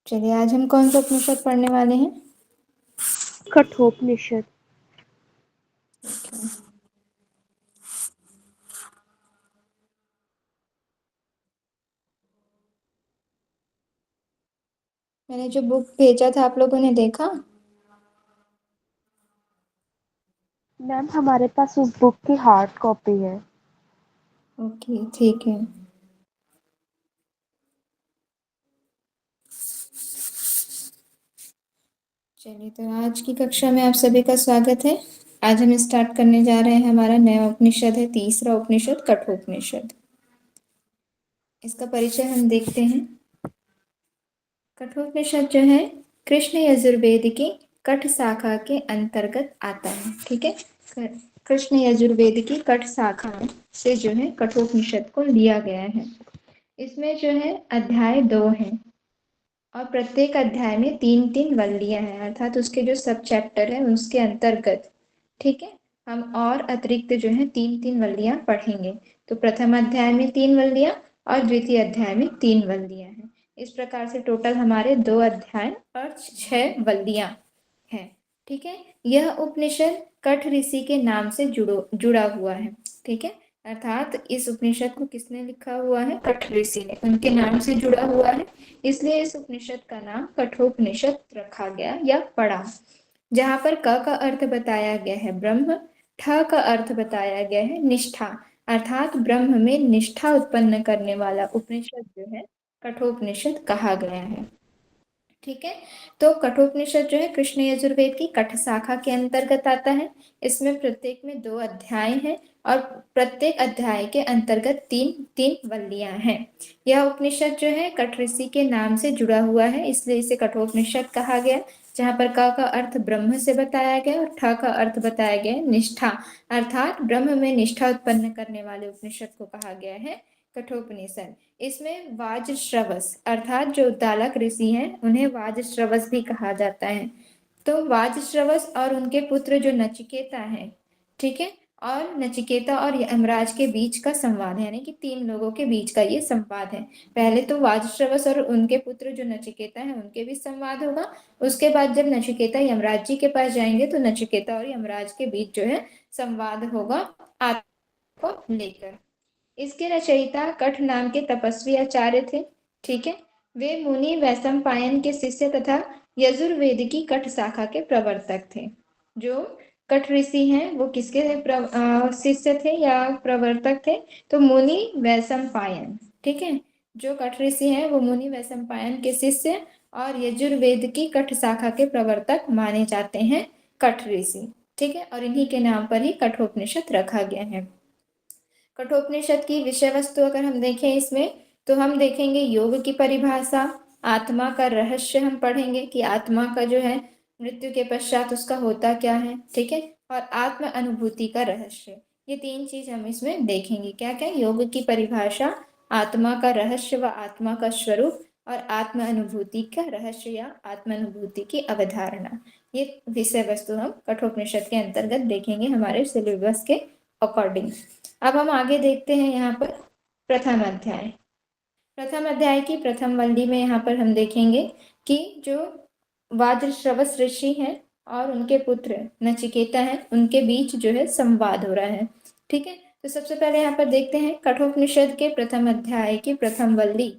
चलिए, आज हम कौन सा उपनिषद पढ़ने वाले हैं? कठोपनिषद। मैंने जो बुक भेजा था आप लोगों ने देखा? मैम, हमारे पास उस बुक की हार्ड कॉपी है। ओके, ठीक है। चलिए, तो आज की कक्षा में आप सभी का स्वागत है। आज हम स्टार्ट करने जा रहे हैं, हमारा नया उपनिषद है, तीसरा उपनिषद कठोपनिषद। इसका परिचय हम देखते हैं। कठोपनिषद जो है कृष्ण यजुर्वेद की कठ शाखा के अंतर्गत आता है। ठीक है, कृष्ण यजुर्वेद की कठ शाखा से जो है कठोपनिषद को लिया गया है। इसमें जो है अध्याय 2 है और प्रत्येक अध्याय में 3-3 वल्लियां हैं, अर्थात उसके जो सब चैप्टर है उसके अंतर्गत। ठीक है, हम और अतिरिक्त जो है 3-3 वल्लियां पढ़ेंगे। तो प्रथम अध्याय में 3 वल्लियां और द्वितीय अध्याय में 3 वल्लियां हैं। इस प्रकार से टोटल हमारे 2 अध्याय और 6 वल्लियां हैं। ठीक है, यह उपनिषद कठ ऋषि के नाम से जुड़ा हुआ है। ठीक है, अर्थात इस उपनिषद को किसने लिखा हुआ है? कठ ऋषि ने, उनके नाम से जुड़ा हुआ है, इसलिए इस उपनिषद का नाम कठोपनिषद रखा गया या पड़ा। जहां पर क का अर्थ बताया गया है ब्रह्म, ठ का अर्थ बताया गया है निष्ठा, अर्थात ब्रह्म में निष्ठा उत्पन्न करने वाला उपनिषद जो है कठोपनिषद कहा गया है। ठीक है, तो कठोपनिषद जो है कृष्ण यजुर्वेद की कठ शाखा के अंतर्गत आता है। इसमें प्रत्येक में 2 अध्याय हैं और प्रत्येक अध्याय के अंतर्गत 3-3 वल्लियां हैं। यह उपनिषद जो है कठ ऋषि के नाम से जुड़ा हुआ है, इसलिए इसे कठोपनिषद कहा गया। जहाँ पर क का अर्थ ब्रह्म से बताया गया और ठ का अर्थ बताया गया निष्ठा, अर्थात ब्रह्म में निष्ठा उत्पन्न करने वाले उपनिषद को कहा गया है कठोपनिषद। इसमें वाजश्रवस अर्थात जो उद्दालक ऋषि हैं उन्हें वाजश्रवस भी कहा जाता है। तो वाजश्रवस और उनके पुत्र जो नचिकेता है, ठीक है, और नचिकेता और यमराज के बीच का संवाद है, यानी कि 3 लोगों के बीच का ये संवाद है। पहले तो वाजश्रवस और उनके पुत्र जो नचिकेता है उनके बीच संवाद होगा। उसके बाद जब नचिकेता यमराज जी के पास जाएंगे तो नचिकेता और यमराज के बीच जो है संवाद होगा आत्मा को लेकर। इसके रचयिता कठ नाम के तपस्वी आचार्य थे। ठीक है, वे मुनि वैशंपायन के शिष्य तथा यजुर्वेद की कठ शाखा के प्रवर्तक थे। जो कठ ऋषि हैं वो किसके शिष्य थे या प्रवर्तक थे? तो मुनि वैशंपायन। ठीक है, जो कठ ऋषि हैं वो मुनि वैशंपायन के शिष्य और यजुर्वेद की कठ शाखा के प्रवर्तक माने जाते हैं कठ ऋषि। ठीक है, और इन्हीं के नाम पर ही कठोपनिषद रखा गया है। कठोपनिषद की विषय वस्तु अगर हम देखें इसमें, तो हम देखेंगे योग की परिभाषा, आत्मा का रहस्य हम पढ़ेंगे कि आत्मा का जो है मृत्यु के पश्चात उसका होता क्या है। ठीक है, और आत्म अनुभूति का रहस्य, ये 3 चीज हम इसमें देखेंगे। क्या क्या? योग की परिभाषा, आत्मा का रहस्य व आत्मा का स्वरूप, और आत्म अनुभूति का रहस्य या आत्म अनुभूति की अवधारणा। ये विषय वस्तु हम कठोपनिषद के अंतर्गत देखेंगे हमारे सिलेबस के अकॉर्डिंग। अब हम आगे देखते हैं यहाँ पर प्रथम अध्याय। प्रथम अध्याय की प्रथम वल्ली में यहाँ पर हम देखेंगे कि जो वाजश्रवस ऋषि हैं और उनके पुत्र नचिकेता हैं उनके बीच जो है संवाद हो रहा है। ठीक है, तो सबसे पहले यहाँ पर देखते हैं कठोपनिषद के प्रथम अध्याय की प्रथम वल्ली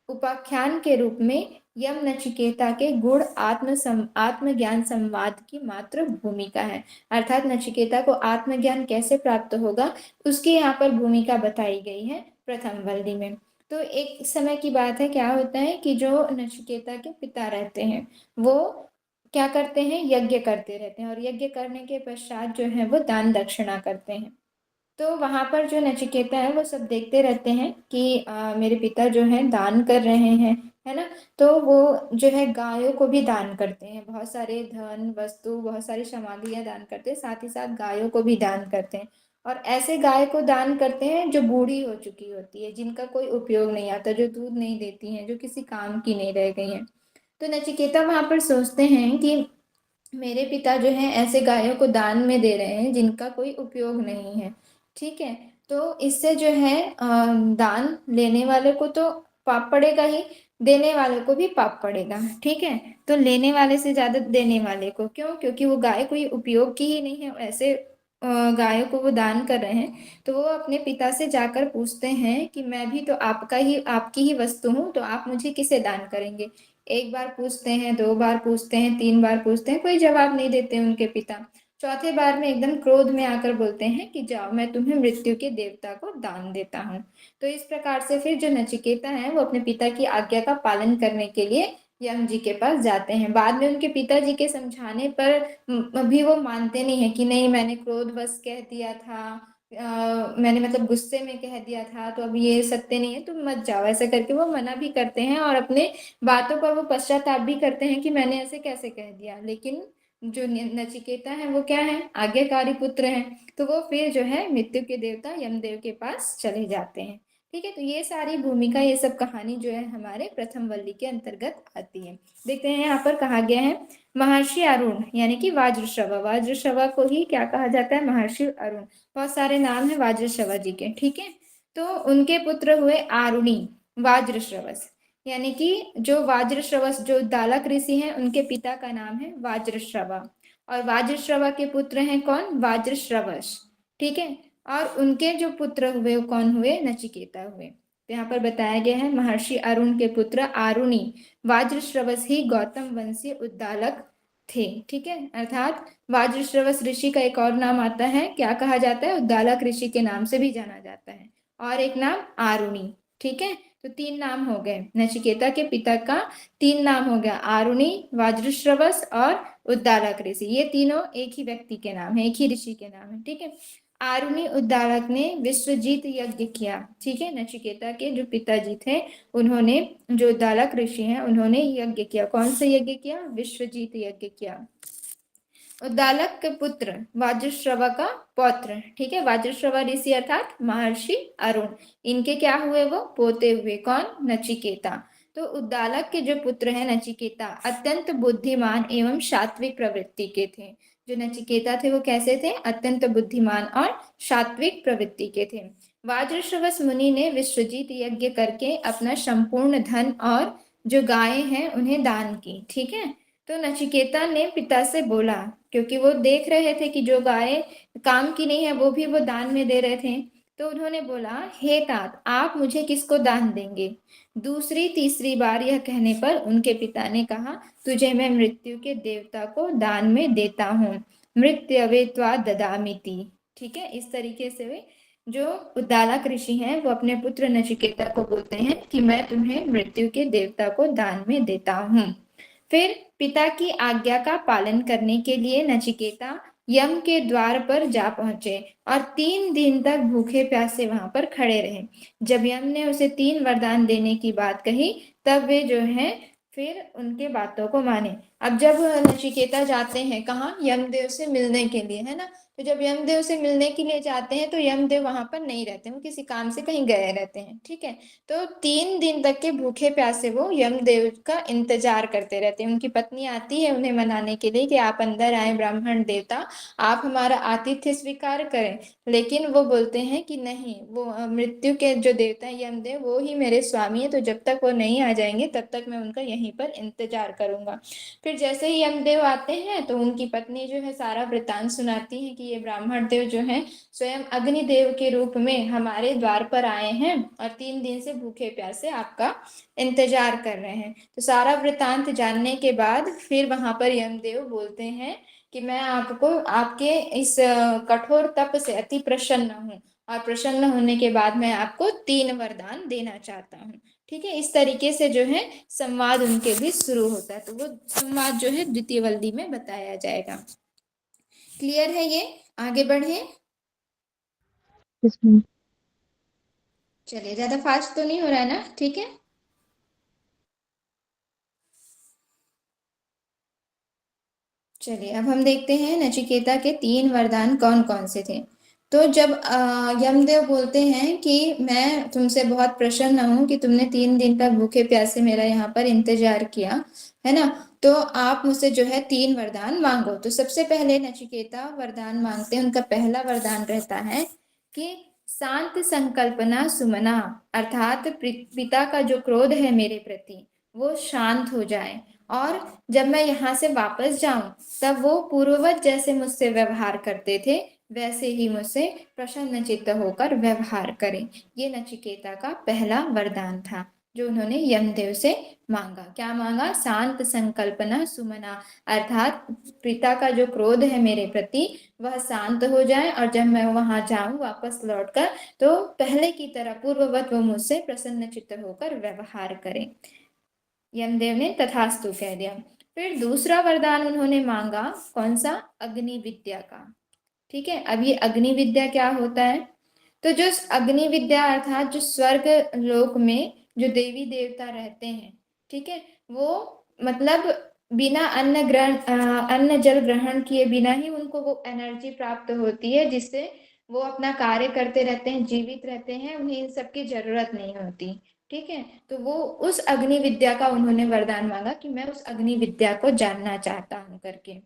उपाख्यान के रूप में यम नचिकेता के गुण आत्मज्ञान संवाद की मात्र भूमिका है, अर्थात नचिकेता को आत्मज्ञान कैसे प्राप्त होगा उसकी यहाँ पर भूमिका बताई गई है प्रथम वल्ली में। तो एक समय की बात है, क्या होता है कि जो नचिकेता के पिता रहते हैं वो क्या करते हैं, यज्ञ करते रहते हैं, और यज्ञ करने के पश्चात जो है वो दान दक्षिणा करते हैं। तो वहां पर जो नचिकेता है वो सब देखते रहते हैं कि मेरे पिता जो है दान कर रहे हैं, है ना। तो वो जो है गायों को भी दान करते हैं, बहुत सारे धन वस्तु बहुत सारी सामग्रियां दान करते हैं, साथ ही साथ गायों को भी दान करते हैं। और ऐसे गाय को दान करते हैं जो बूढ़ी हो चुकी होती है, जिनका कोई उपयोग नहीं आता, जो दूध नहीं देती हैं, जो किसी काम की नहीं रह गई हैं। तो नचिकेता वहां पर सोचते हैं कि मेरे पिता जो है ऐसे गायों को दान में दे रहे हैं जिनका कोई उपयोग नहीं है। ठीक है, तो इससे जो है दान लेने वाले को तो पाप पड़ेगा ही, देने वाले को भी पाप पड़ेगा। ठीक है, तो लेने वाले से ज्यादा देने वाले को, क्यों? क्योंकि वो गाय कोई उपयोग की ही नहीं है, ऐसे गायों को वो दान कर रहे हैं। तो वो अपने पिता से जाकर पूछते हैं कि मैं भी तो आपका ही, आपकी ही वस्तु हूँ, तो आप मुझे किसे दान करेंगे? एक बार पूछते हैं, दो बार पूछते हैं, तीन बार पूछते हैं, कोई जवाब नहीं देते उनके पिता। चौथे बार में एकदम क्रोध में आकर बोलते हैं कि जाओ, मैं तुम्हें मृत्यु के देवता को दान देता हूँ। तो इस प्रकार से फिर जो नचिकेता है वो अपने पिता की आज्ञा का पालन करने के लिए यम जी के पास जाते हैं। बाद में उनके पिताजी के समझाने पर भी वो मानते नहीं है कि नहीं, मैंने क्रोधवश कह दिया था, मैंने मतलब गुस्से में कह दिया था, तो अब ये सत्य नहीं है, तुम मत जाओ, ऐसा करके वो मना भी करते हैं और अपने बातों पर वो पश्चाताप भी करते हैं कि मैंने ऐसे कैसे कह दिया। लेकिन जो नचिकेता है वो क्या है, आज्ञाकारी पुत्र है, तो वो फिर जो है मृत्यु के देवता यमदेव के पास चले जाते हैं। ठीक है, तो ये सारी भूमिका, ये सब कहानी जो है हमारे प्रथम वल्ली के अंतर्गत आती है। देखते हैं यहाँ पर कहा गया है महर्षि अरुण यानी कि वाज्रश्रवा, वाज्रश्रवा को ही क्या कहा जाता है, महर्षि अरुण। बहुत सारे नाम है वाज्रश्रवा जी के। ठीक है, तो उनके पुत्र हुए आरुणी, वाज्रश्रवस, यानी कि जो वाज्रश्रवस जो दालक ऋषि हैं उनके पिता का नाम है वाज्रश्रवा, और वाज्रश्रवा के पुत्र हैं कौन, वाज्रश्रवस। ठीक है, और उनके जो पुत्र हुए वो कौन हुए, नचिकेता हुए। तो यहाँ पर बताया गया है महर्षि अरुण के पुत्र आरुणी वाज्रश्रवस ही गौतम वंशीय उद्दालक थे। ठीक है, अर्थात वाज्रश्रवस ऋषि का एक और नाम आता है, क्या कहा जाता है, उद्दालक ऋषि के नाम से भी जाना जाता है, और एक नाम आरुणी। ठीक है, तो तीन नाम हो गए नचिकेता के पिता का, तीन नाम हो गया, आरुणी, वाज्रश्रवस और उद्दालक ऋषि। ये तीनों एक ही व्यक्ति के नाम है, एक ही ऋषि के नाम है। ठीक है, आरुणी उद्दालक ने विश्वजीत यज्ञ किया। ठीक है, नचिकेता के जो पिताजी थे उन्होंने, जो उद्दालक ऋषि हैं, उन्होंने यज्ञ किया। कौन सा यज्ञ किया, विश्वजीत यज्ञ किया। उद्दालक के पुत्र वाज्रश्रवा का पौत्र। ठीक है, वाज्रश्रवा ऋषि अर्थात महर्षि अरुण, इनके क्या हुए, वो पोते हुए, कौन, नचिकेता। तो उद्दालक के जो पुत्र हैं नचिकेता अत्यंत बुद्धिमान एवं सात्विक प्रवृत्ति के थे। जो नचिकेता थे वो कैसे थे, अत्यंत बुद्धिमान और सात्विक प्रवृत्ति के थे। वाज्रश्रवस मुनि ने विश्वजीत यज्ञ करके अपना संपूर्ण धन और जो गायें हैं उन्हें दान की। ठीक है, तो नचिकेता ने पिता से बोला, क्योंकि वो देख रहे थे कि जो गाय काम की नहीं है वो भी वो दान में दे रहे थे, तो उन्होंने बोला, हे तात, आप मुझे किसको दान देंगे? दूसरी तीसरी बार यह कहने पर उनके पिता ने कहा, तुझे मैं मृत्यु के देवता को दान में देता हूँ, मृत्यवे त्वा ददामिति। ठीक है, इस तरीके से वे जो उद्दालक ऋषि हैं वो अपने पुत्र नचिकेता को बोलते हैं कि मैं तुम्हें मृत्यु के देवता को दान में देता हूँ। फिर पिता की आज्ञा का पालन करने के लिए नचिकेता यम के द्वार पर जा पहुंचे और 3 दिन तक भूखे प्यासे वहां पर खड़े रहे। जब यम ने उसे 3 वरदान देने की बात कही तब वे जो है फिर उनके बातों को माने। अब जब नचिकेता जाते हैं कहाँ, यमदेव से मिलने के लिए, है ना, तो जब यमदेव से मिलने के लिए जाते हैं तो यमदेव वहां पर नहीं रहते, वो किसी काम से कहीं गए रहते हैं। ठीक है, तो 3 दिन तक के भूखे प्यासे वो यमदेव का इंतजार करते रहते हैं। उनकी पत्नी आती है उन्हें मनाने के लिए कि आप अंदर आए ब्राह्मण देवता, आप हमारा आतिथ्य स्वीकार करें, लेकिन वो बोलते हैं कि नहीं, वो मृत्यु के जो देवता है यमदेव वो ही मेरे स्वामी है, तो जब तक वो नहीं आ जाएंगे तब तक मैं उनका यहीं पर इंतजार करूंगा। फिर जैसे ही यमदेव आते हैं तो उनकी पत्नी जो है सारा वृतांत सुनाती है कि ये ब्राह्मण देव जो है स्वयं अग्निदेव के रूप में हमारे द्वार पर आए हैं और 3 दिन से भूखे प्यासे आपका इंतजार कर रहे हैं। तो सारा वृतांत जानने के बाद फिर वहां पर यमदेव बोलते हैं कि मैं आपको आपके इस कठोर तप से अति प्रसन्न हूँ, और प्रसन्न होने के बाद मैं आपको 3 वरदान देना चाहता हूँ। ठीक है, इस तरीके से जो है संवाद उनके बीच शुरू होता है। तो वो संवाद जो है द्वितीय वल्ली में बताया जाएगा। क्लियर है ये? आगे बढ़े। इसमें चलिए, ज्यादा फास्ट तो नहीं हो रहा है ना? ठीक है, चलिए अब हम देखते हैं नचिकेता के 3 वरदान कौन कौन से थे। तो जब यमदेव बोलते हैं कि मैं तुमसे बहुत प्रसन्न हूं कि तुमने 3 दिन तक भूखे प्यासे मेरा यहाँ पर इंतजार किया, है ना, तो आप मुझसे जो है 3 वरदान मांगो। तो सबसे पहले नचिकेता वरदान मांगते हैं। उनका पहला वरदान रहता है कि शांत संकल्पना सुमना, अर्थात पिता का जो क्रोध है मेरे प्रति वो शांत हो जाए, और जब मैं यहाँ से वापस जाऊं तब वो पूर्ववत जैसे मुझसे व्यवहार करते थे वैसे ही मुझसे प्रसन्न चित्त होकर व्यवहार करें। ये नचिकेता का पहला वरदान था जो उन्होंने यमदेव से मांगा। क्या मांगा? शांत संकल्पना सुमना, अर्थात पिता का जो क्रोध है मेरे प्रति वह शांत हो जाए, और जब मैं वहां जाऊं वापस लौटकर तो पहले की तरह पूर्ववत वो मुझसे प्रसन्न चित्त होकर व्यवहार करें। यमदेव ने तथास्तु कह दिया। फिर दूसरा वरदान उन्होंने मांगा, कौन सा? अग्नि विद्या का। ठीक है, अब ये अग्नि विद्या क्या होता है? तो जो अग्नि विद्या अर्थात जो स्वर्ग लोक में जो देवी देवता रहते हैं, ठीक है, वो मतलब बिना अन्न जल ग्रहण किए बिना ही उनको वो एनर्जी प्राप्त होती है जिससे वो अपना कार्य करते रहते हैं, जीवित रहते हैं, उन्हें इन सब की जरूरत नहीं होती। ठीक है, तो वो उस अग्नि विद्या का उन्होंने वरदान मांगा कि मैं उस अग्नि विद्या को जानना चाहता हूं करके।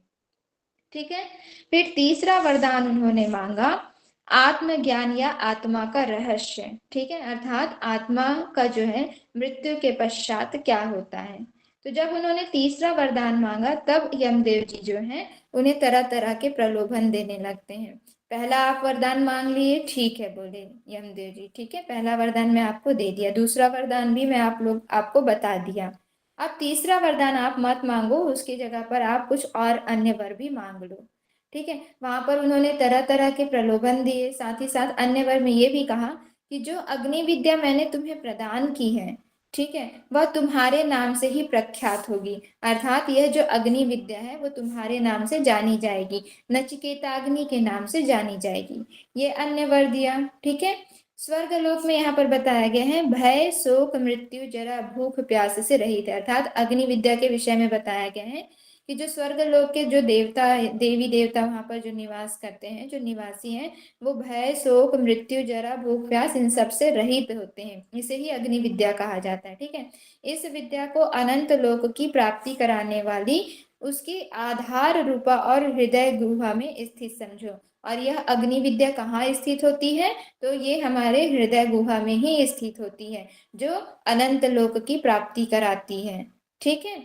ठीक है, फिर तीसरा वरदान उन्होंने मांगा आत्मज्ञान या आत्मा का रहस्य। ठीक है, अर्थात आत्मा का जो है मृत्यु के पश्चात क्या होता है। तो जब उन्होंने तीसरा वरदान मांगा तब यमदेव जी जो हैं उन्हें तरह तरह के प्रलोभन देने लगते हैं। पहला आप वरदान मांग लिए, ठीक है बोले यमदेव जी, ठीक है पहला वरदान मैं आपको दे दिया, दूसरा वरदान भी मैं आपको बता दिया, अब तीसरा वरदान आप मत मांगो, उसकी जगह पर आप कुछ और अन्य वर भी मांग लो। ठीक है, वहां पर उन्होंने तरह तरह के प्रलोभन दिए, साथ ही साथ अन्य वर में ये भी कहा कि जो अग्नि विद्या मैंने तुम्हें प्रदान की है, ठीक है, वह तुम्हारे नाम से ही प्रख्यात होगी, अर्थात यह जो अग्नि विद्या है वो तुम्हारे नाम से जानी जाएगी, नचिकेता अग्नि के नाम से जानी जाएगी। ये अन्य वर दिया। ठीक है, स्वर्गलोक में यहाँ पर बताया गया है भय शोक मृत्यु जरा भूख प्यास से रहित है, अर्थात अग्नि विद्या के विषय में बताया गया है कि जो स्वर्गलोक के जो देवता देवी देवता वहां पर जो निवास करते हैं, जो निवासी हैं, वो भय शोक मृत्यु जरा भूख प्यास इन सब से रहित होते हैं, इसे ही अग्नि विद्या कहा जाता है। ठीक है, इस विद्या को अनंत लोक की प्राप्ति कराने वाली उसकी आधार रूपा और हृदय गुहा में स्थित समझो। और यह अग्नि विद्या कहाँ स्थित होती है? तो ये हमारे हृदय गुहा में ही स्थित होती है जो अनंत लोक की प्राप्ति कराती है। ठीक है,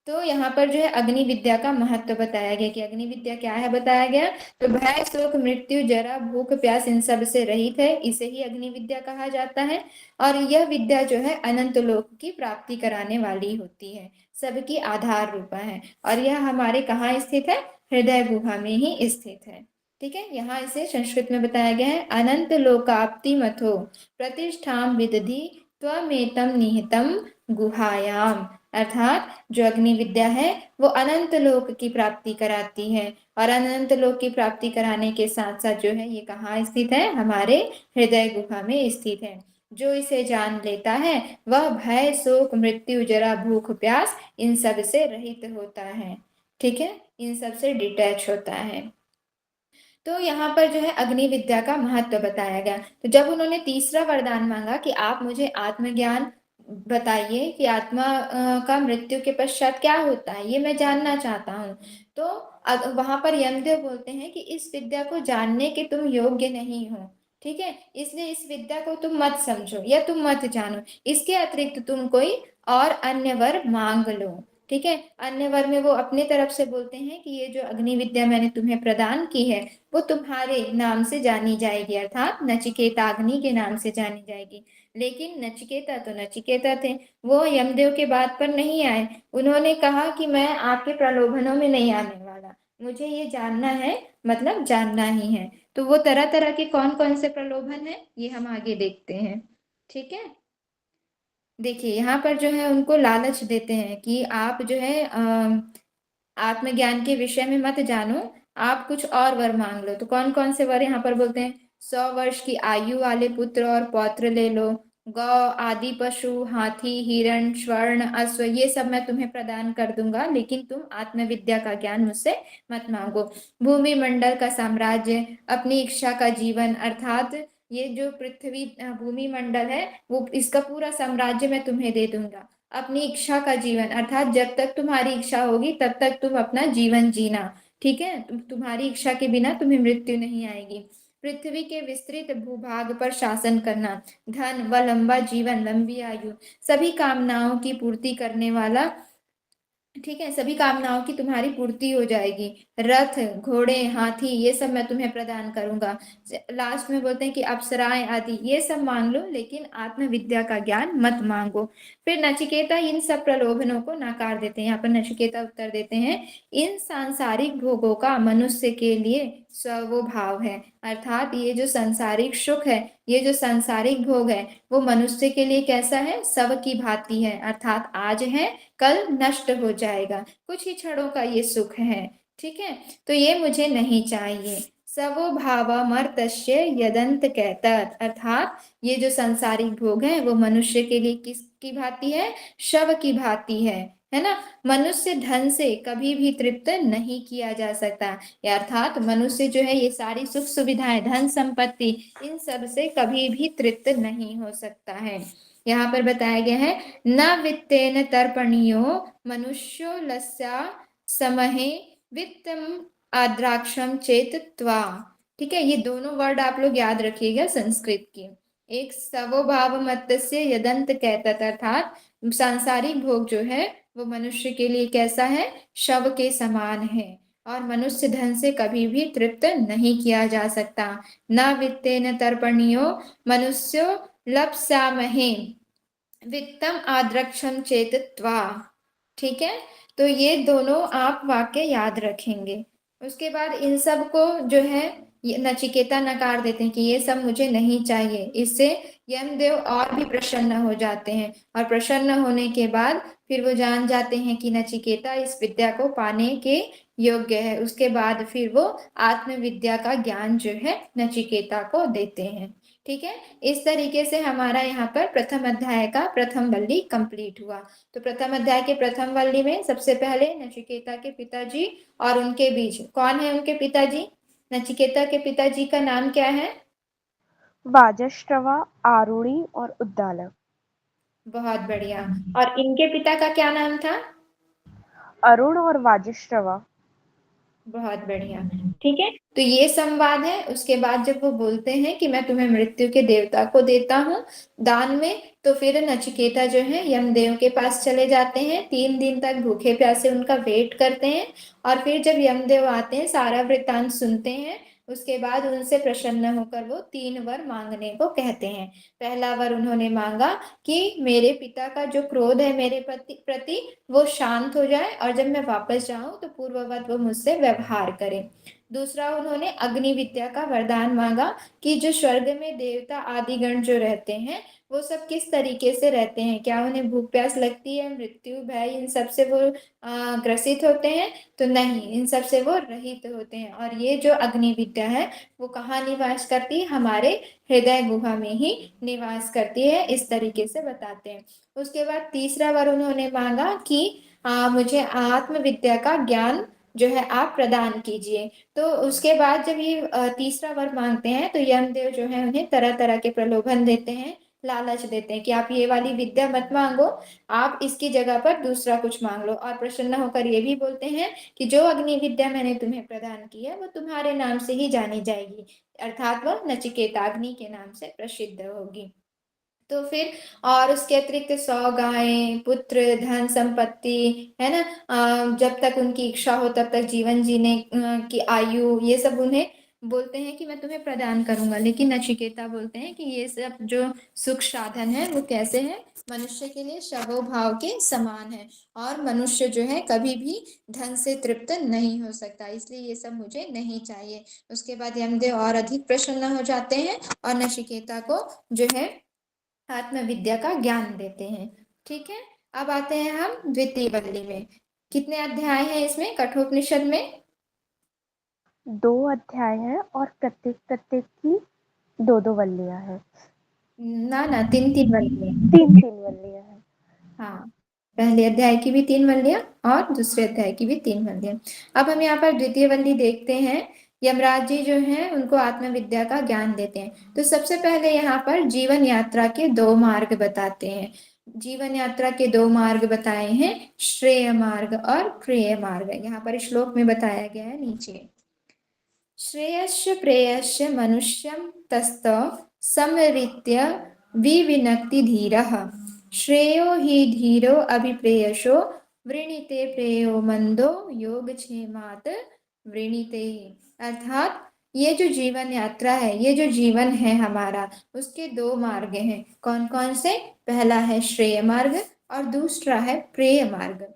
तो यहाँ पर जो है अग्नि विद्या का महत्व बताया गया कि अग्नि विद्या क्या है बताया गया। तो भय शोक मृत्यु जरा भूख प्यास इन सब से रहित है, इसे ही अग्नि विद्या कहा जाता है, और यह विद्या जो है अनंत लोक की प्राप्ति कराने वाली होती है, सबकी आधार रूपा है, और यह हमारे कहाँ स्थित है? हृदय गुहा में ही स्थित है। ठीक है, यहाँ इसे संस्कृत में बताया गया है अनंत लोकाप्ति मथो प्रतिष्ठाम विदधि त्वमेतम निहितम गुहायाम, अर्थात जो अग्नि विद्या है वो अनंत लोक की प्राप्ति कराती है, और अनंत लोक की प्राप्ति कराने के साथ साथ जो है ये कहाँ स्थित है? हमारे हृदय गुहा में स्थित है। जो इसे जान लेता है वह भय शोक मृत्यु जरा भूख प्यास इन सब से रहित होता है। ठीक है, इन सब से डिटैच होता है। तो यहाँ पर जो है अग्नि विद्या का महत्व बताया गया। तो जब उन्होंने तीसरा वरदान मांगा कि आप मुझे आत्मज्ञान बताइए कि आत्मा का मृत्यु के पश्चात क्या होता है, ये मैं जानना चाहता हूँ, तो वहां पर यमदेव बोलते हैं कि इस विद्या को जानने के तुम योग्य नहीं हो। ठीक है, इसलिए इस विद्या को तुम मत समझो या तुम मत जानो, इसके अतिरिक्त तुम कोई और अन्य वर मांग लो। ठीक है, अन्य वर में वो अपने तरफ से बोलते हैं कि ये जो अग्नि विद्या मैंने तुम्हें प्रदान की है वो तुम्हारे नाम से जानी जाएगी, अर्थात नचिकेता अग्नि के नाम से जानी जाएगी। लेकिन नचिकेता तो नचिकेता थे, वो यमदेव के बात पर नहीं आए, उन्होंने कहा कि मैं आपके प्रलोभनों में नहीं आने वाला, मुझे ये जानना है, मतलब जानना ही है। तो वो तरह तरह के कौन कौन से प्रलोभन है ये हम आगे देखते हैं। ठीक है, देखिए यहाँ पर जो है उनको लालच देते हैं कि आप जो है आत्मज्ञान के विषय में मत जानो, आप कुछ और वर मांग लो। तो कौन कौन से वर यहाँ पर बोलते हैं? 100 वर्ष की आयु वाले पुत्र और पौत्र ले लो, गौ आदि पशु हाथी हिरण स्वर्ण अश्व ये सब मैं तुम्हें प्रदान कर दूंगा, लेकिन तुम आत्मविद्या का ज्ञान मुझसे मत मांगो। भूमि मंडल का साम्राज्य, अपनी इच्छा का जीवन, अर्थात ये जो पृथ्वी भूमि मंडल है वो इसका पूरा साम्राज्य मैं तुम्हें दे दूंगा। अपनी इच्छा का जीवन, अर्थात जब तक तुम्हारी इच्छा होगी तब तक तुम अपना जीवन जीना। ठीक है, तुम्हारी इच्छा के बिना तुम्हें मृत्यु नहीं आएगी। पृथ्वी के विस्तृत भूभाग पर शासन करना, धन व लंबा जीवन, लंबी आयु, सभी कामनाओं की पूर्ति करने वाला, ठीक है, सभी कामनाओं की तुम्हारी पूर्ति हो जाएगी, रथ घोड़े हाथी ये सब मैं तुम्हें प्रदान करूंगा। लास्ट में बोलते हैं कि अप्सराएं आदि ये सब मांग लो, लेकिन आत्मविद्या का ज्ञान मत मांगो। फिर नचिकेता इन सब प्रलोभनों को नकार देते हैं। यहाँ पर नचिकेता उत्तर देते हैं, इन सांसारिक भोगों का मनुष्य के लिए स्वभाव है, अर्थात ये जो सांसारिक सुख है, ये जो सांसारिक भोग है, वो मनुष्य के लिए कैसा है, सब की भांति है, अर्थात आज है कल नष्ट हो जाएगा, कुछ ही क्षणों का ये सुख है। ठीक है, तो ये मुझे नहीं चाहिए। सवो भावमर्त्य यदंत कहतत, अर्थात ये जो सांसारिक भोग है वो मनुष्य के लिए किसकी भांति है, शव की भांति है ना। मनुष्य धन से कभी भी तृप्त नहीं किया जा सकता, अर्थात मनुष्य जो है ये सारी सुख सुविधाएं धन संपत्ति इन सब से कभी भी तृप्त नहीं हो सकता है। यहाँ पर बताया गया है, न वित्तेन तर्पणीयो मनुष्यो लस्या समहे वित्तम आद्राक्षम चेतत्वा। ठीक है, ये दोनों वर्ड आप लोग याद रखिएगा संस्कृत की। एक स्वभाव मत्स्य यदंत कहता था, अर्थात सांसारिक भोग जो है वो मनुष्य के लिए कैसा है, शव के समान है, और मनुष्य धन से कभी भी तृप्त नहीं किया जा सकता। न वित्तेन तर्पणीयो मनुष्यो लप्स्यामहे वित्तम आद्रक्षम चेतत्वा। ठीक है, तो ये दोनों आप वाक्य याद रखेंगे। उसके बाद इन सब को जो है नचिकेता नकार देते हैं कि ये सब मुझे नहीं चाहिए। इससे यमदेव और भी प्रसन्न हो जाते हैं, और प्रसन्न होने के बाद फिर वो जान जाते हैं कि नचिकेता इस विद्या को पाने के योग्य है। उसके बाद फिर वो आत्मविद्या का ज्ञान जो है नचिकेता को देते हैं। ठीक है, इस तरीके से हमारा यहाँ पर प्रथम अध्याय का प्रथम वल्ली कंप्लीट हुआ। तो प्रथम अध्याय के प्रथम वल्ली में सबसे पहले नचिकेता के पिताजी और उनके बीच, कौन है उनके पिताजी, नचिकेता के पिताजी का नाम क्या है? वाजश्रवा, आरुणि और उद्दालक। बहुत बढ़िया। और इनके पिता का क्या नाम था? अरुण और वाजश्रवा। बहुत बढ़िया। ठीक है, तो ये संवाद है। उसके बाद जब वो बोलते हैं कि मैं तुम्हें मृत्यु के देवता को देता हूँ दान में, तो फिर नचिकेता जो है यमदेव के पास चले जाते हैं, 3 दिन तक भूखे प्यासे उनका वेट करते हैं, और फिर जब यमदेव आते हैं सारा वृत्तांत सुनते हैं, उसके बाद उनसे प्रसन्न होकर वो 3 वर मांगने को कहते हैं। पहला वर उन्होंने मांगा कि मेरे पिता का जो क्रोध है मेरे प्रति वो शांत हो जाए, और जब मैं वापस जाऊं तो पूर्ववत वो मुझसे व्यवहार करे। दूसरा उन्होंने अग्नि विद्या का वरदान मांगा कि जो स्वर्ग में देवता आदि गण जो रहते हैं वो सब किस तरीके से रहते हैं, क्या उन्हें भूख प्यास लगती है, मृत्यु भय इन सब से वो ग्रसित होते हैं? तो नहीं, इन सब से वो रहित होते हैं। और ये जो अग्नि विद्या है वो कहाँ निवास करती है, हमारे हृदय गुहा में ही निवास करती है, इस तरीके से बताते हैं। उसके बाद तीसरा वर उन्होंने मांगा कि मुझे आत्मविद्या का ज्ञान जो है आप प्रदान कीजिए। तो उसके बाद जब ये तीसरा वर मांगते हैं तो यमदेव जो है उन्हें तरह तरह के प्रलोभन देते हैं, लालच देते हैं कि आप ये वाली विद्या मत मांगो, आप इसकी जगह पर दूसरा कुछ मांग लो। और प्रसन्न होकर ये भी बोलते हैं कि जो अग्नि विद्या मैंने तुम्हें प्रदान की है वो तुम्हारे नाम से ही जानी जाएगी, अर्थात वह नचिकेताग्नि के नाम से प्रसिद्ध होगी। तो फिर और उसके अतिरिक्त 100 गायें, पुत्र, धन संपत्ति, है ना, जब तक उनकी इच्छा हो तब तक जीवन जीने की आयु, ये सब उन्हें बोलते हैं कि मैं तुम्हें प्रदान करूंगा। लेकिन नचिकेता बोलते हैं कि ये सब जो सुख साधन है वो कैसे है, मनुष्य के लिए शवोभाव के समान है, और मनुष्य जो है कभी भी धन से तृप्त नहीं हो सकता, इसलिए ये सब मुझे नहीं चाहिए। उसके बाद यमदेव और अधिक प्रसन्न हो जाते हैं और नचिकेता को जो है आत्मविद्या का ज्ञान देते हैं। ठीक है, अब आते हैं हम द्वितीय वल्ली में। कितने अध्याय हैं इसमें कठोपनिषद में? 2 अध्याय हैं और प्रत्येक प्रत्येक की 2-2 वल्लियां हैं। ना ना, 3 3 वल्ली है। 3-3 वल्लियां हैं। हाँ, पहले अध्याय की भी 3 वल्लियां और दूसरे अध्याय की भी 3 वल्लियां। अब हम यहाँ पर द्वितीय वल्ली देखते हैं। यमराज जी जो हैं उनको आत्मविद्या का ज्ञान देते हैं। तो सबसे पहले यहाँ पर जीवन यात्रा के 2 मार्ग बताते हैं। जीवन यात्रा के 2 मार्ग बताए हैं, श्रेय मार्ग और प्रेय मार्ग। यहाँ पर श्लोक में बताया गया है नीचे। श्रेयस्य प्रेयस्य मनुष्यं तस्त समरीत्य विविनक्ति धीरः श्रेयो हि धीरो अभिप्रेयसो वृणीते प्रेयो मंदो योगक्षेमात् वृणीते। अर्थात ये जो जीवन यात्रा है, ये जो जीवन है हमारा, उसके दो मार्ग हैं। कौन कौन से? पहला है श्रेय मार्ग और दूसरा है प्रेय मार्ग।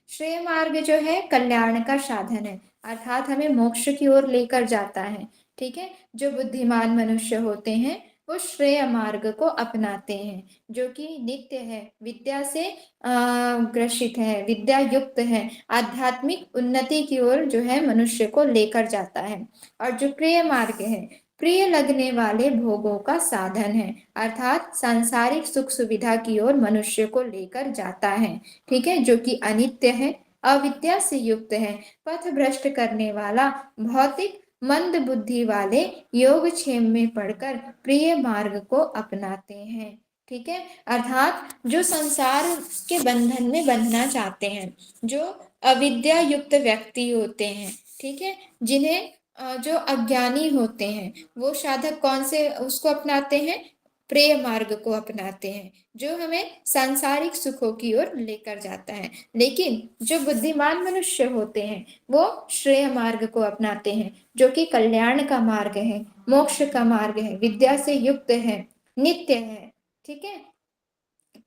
श्रेय मार्ग जो है कल्याण का साधन है, अर्थात हमें मोक्ष की ओर लेकर जाता है। ठीक है, जो बुद्धिमान मनुष्य होते हैं वो श्रेय मार्ग को अपनाते हैं, जो कि नित्य है, विद्या से ग्रसित है, विद्या युक्त है, आध्यात्मिक उन्नति की ओर जो है मनुष्य को लेकर जाता है। और जो प्रिय मार्ग है, प्रिय लगने वाले भोगों का साधन है, अर्थात सांसारिक सुख सुविधा की ओर मनुष्य को लेकर जाता है। ठीक है, जो कि अनित्य है, अविद्या से युक्त है, पथ भ्रष्ट करने वाला, भौतिक मंद बुद्धि वाले योगक्षेम में पढ़कर प्रिय मार्ग को अपनाते हैं। ठीक है, अर्थात जो संसार के बंधन में बंधना चाहते हैं, जो अविद्या युक्त व्यक्ति होते हैं, ठीक है, जिन्हें जो अज्ञानी होते हैं, वो साधक कौन से उसको अपनाते हैं? प्रेय मार्ग को अपनाते हैं, जो हमें सांसारिक सुखों की ओर लेकर जाता है। लेकिन जो बुद्धिमान मनुष्य होते हैं वो श्रेय मार्ग को अपनाते हैं, जो कि कल्याण का मार्ग है, मोक्ष का मार्ग है, विद्या से युक्त है, नित्य है। ठीक है,